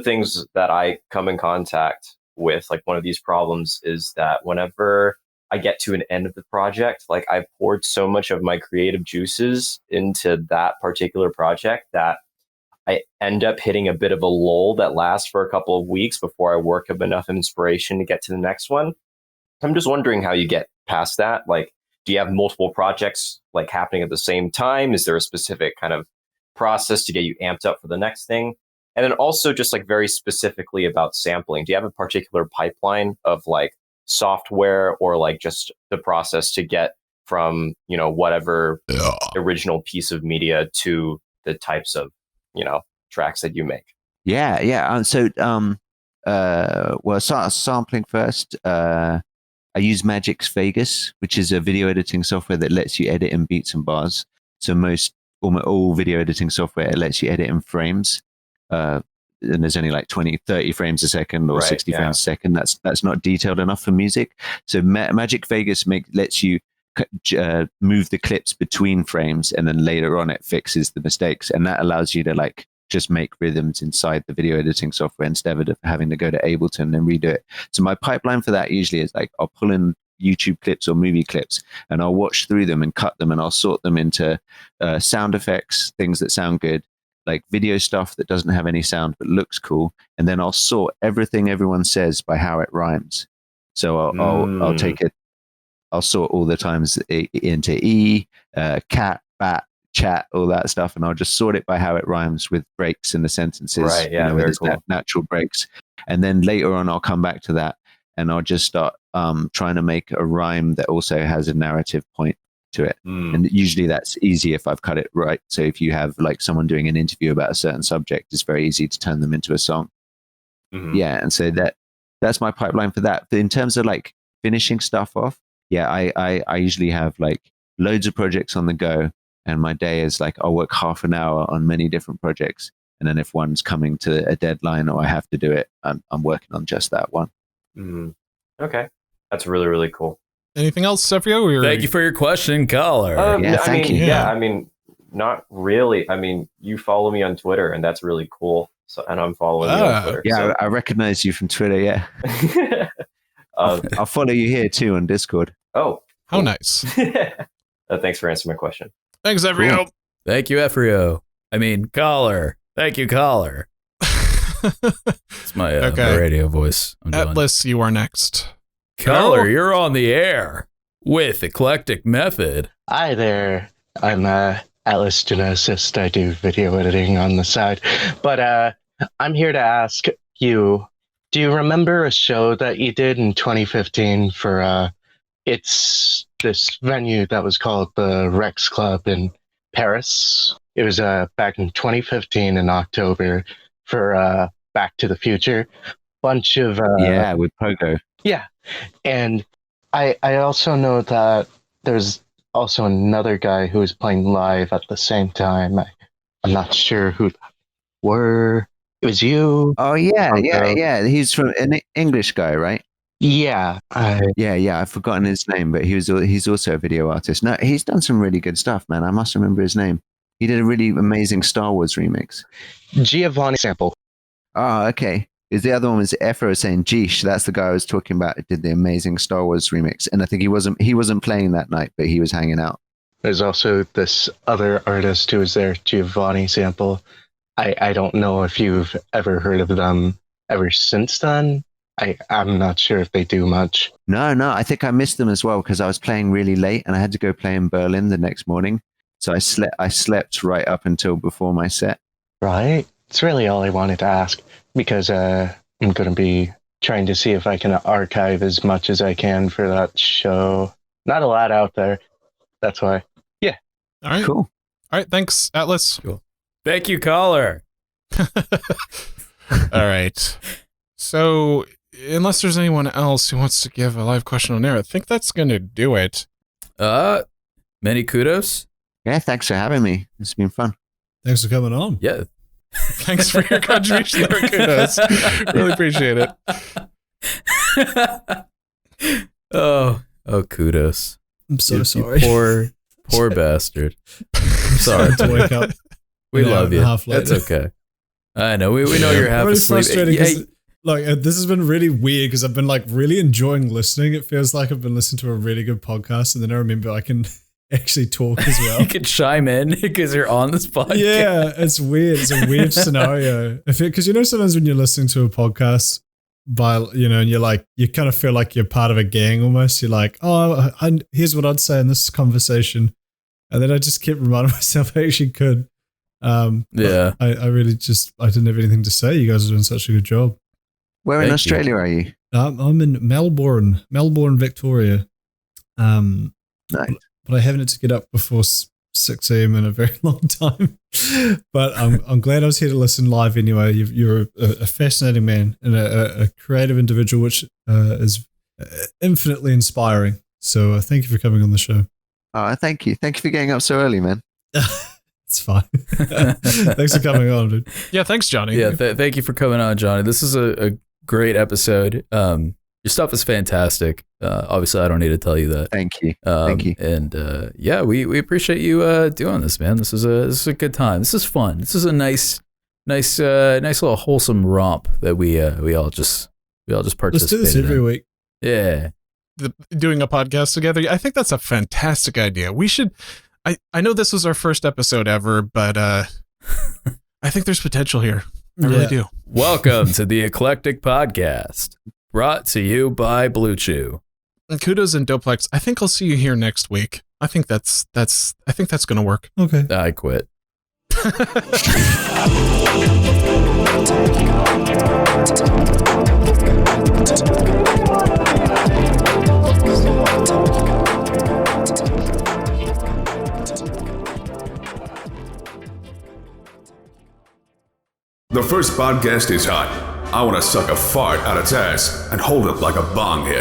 things that I come in contact with, like one of these problems, is that whenever I get to an end of the project, like I've poured so much of my creative juices into that particular project that I end up hitting a bit of a lull that lasts for a couple of weeks before I work up enough inspiration to get to the next one. I'm just wondering how you get past that. Like, do you have multiple projects like happening at the same time? Is there a specific kind of process to get you amped up for the next thing? And then also just like very specifically about sampling, do you have a particular pipeline of like software or like just the process to get from, whatever original piece of media to the types of, tracks that you make? Yeah. Sampling first. I use Magix Vegas, which is a video editing software that lets you edit in beats and bars. So all video editing software lets you edit in frames. And there's only like 20-30 frames a second or 60 frames a second. That's not detailed enough for music. So Magic Vegas lets you move the clips between frames, and then later on it fixes the mistakes, and that allows you to like just make rhythms inside the video editing software instead of having to go to Ableton and redo it. So my pipeline for that usually is like I'll pull in YouTube clips or movie clips, and I'll watch through them and cut them, and I'll sort them into sound effects, things that sound good, like video stuff that doesn't have any sound but looks cool, and then I'll sort everything everyone says by how it rhymes. So I'll take it. I'll sort all the times into E, cat, bat, chat, all that stuff, and I'll just sort it by how it rhymes with breaks in the sentences. Right, yeah, where very there's cool. Natural breaks. And then later on, I'll come back to that, and I'll just start trying to make a rhyme that also has a narrative point to it. And usually that's easy if I've cut it right. So if you have like someone doing an interview about a certain subject, it's very easy to turn them into a song. Yeah, and so that's my pipeline for that. But in terms of like finishing stuff off, I usually have like loads of projects on the go, and my day is like I'll work half an hour on many different projects, and then if one's coming to a deadline or I have to do it, I'm working on just that one. Okay. That's really, really cool. Anything else, Sefrio? Thank you for your question, caller. Thank you. Yeah, I mean, not really. I mean, you follow me on Twitter, and that's really cool. So, and I'm following you on Twitter. Yeah, so. I recognize you from Twitter. Yeah, I'll follow you here too on Discord. Oh, how nice! Thanks for answering my question. Thanks, Sefrio. Cool. Thank you, Efrio. I mean, caller. Thank you, caller. It's my, my radio voice. Atlas, you are next. Caller, you're on the air with Eclectic Method. Hi there. I'm Atlas Geneticist. I do video editing on the side. But I'm here to ask you, do you remember a show that you did in 2015 for it's this venue that was called the Rex Club in Paris? It was back in 2015 in October for Back to the Future. Bunch of with Pogo. Yeah. And I also know that there's also another guy who was playing live at the same time. I'm not sure who were. It was you. Oh yeah. He's from an English guy, right? Yeah. I've forgotten his name, but he's also a video artist. No, he's done some really good stuff, man. I must remember his name. He did a really amazing Star Wars remix. Giovanni Sample. Oh, okay. Is the other one was Efro saying Geesh? That's the guy I was talking about. Who did the amazing Star Wars remix, and I think he wasn't playing that night, but he was hanging out. There's also this other artist who was there, Giovanni Sample. I don't know if you've ever heard of them ever since then. I'm not sure if they do much. No, I think I missed them as well because I was playing really late and I had to go play in Berlin the next morning. So I slept right up until before my set. Right. It's really all I wanted to ask because I'm going to be trying to see if I can archive as much as I can for that show. Not a lot out there. That's why. Yeah. All right. Cool. All right. Thanks, Atlas. Cool. Thank you, caller. All right. So unless there's anyone else who wants to give a live question on air, I think that's going to do it. Many kudos. Yeah, thanks for having me. It's been fun. Thanks for coming on. Yeah. Thanks for your contribution there, kudos. Really appreciate it. Oh, kudos. I'm so sorry. Poor bastard. Sorry to wake up. We love you. That's okay. I know. We know you're half asleep. Like, this has been really weird because I've been like really enjoying listening. It feels like I've been listening to a really good podcast, and then I remember I can actually talk as well. You can chime in because you're on this podcast. Yeah, it's weird. It's a weird scenario. Because sometimes when you're listening to a podcast, and you're like, you kind of feel like you're part of a gang almost. You're like, oh, here's what I'd say in this conversation, and then I just kept reminding myself I actually could. Yeah, I really I didn't have anything to say. You guys are doing such a good job. Where in Australia are you? I'm in Melbourne, Victoria. Nice. But I haven't had to get up before 6 a.m. in a very long time. But I'm glad I was here to listen live anyway. You're a fascinating man and a creative individual, which is infinitely inspiring. So thank you for coming on the show. Oh, thank you. Thank you for getting up so early, man. It's fine. Thanks for coming on, dude. Yeah, thanks, Johnny. Yeah, thank you for coming on, Johnny. This is a great episode. Your stuff is fantastic. Obviously, I don't need to tell you that. Thank you. Thank you. And we appreciate you doing this, man. This is a good time. This is fun. This is a nice little wholesome romp that we all just participate. Let's do this every week. Yeah. Doing a podcast together. I think that's a fantastic idea. We should. I know this was our first episode ever, but I think there's potential here. I really do. Welcome to the Eclectic Podcast, brought to you by Blue Chew. And kudos and Doplex. I think I'll see you here next week. I think that's going to work. Okay. I quit. The first podcast is hot. I want to suck a fart out of Taz and hold it like a bong hit.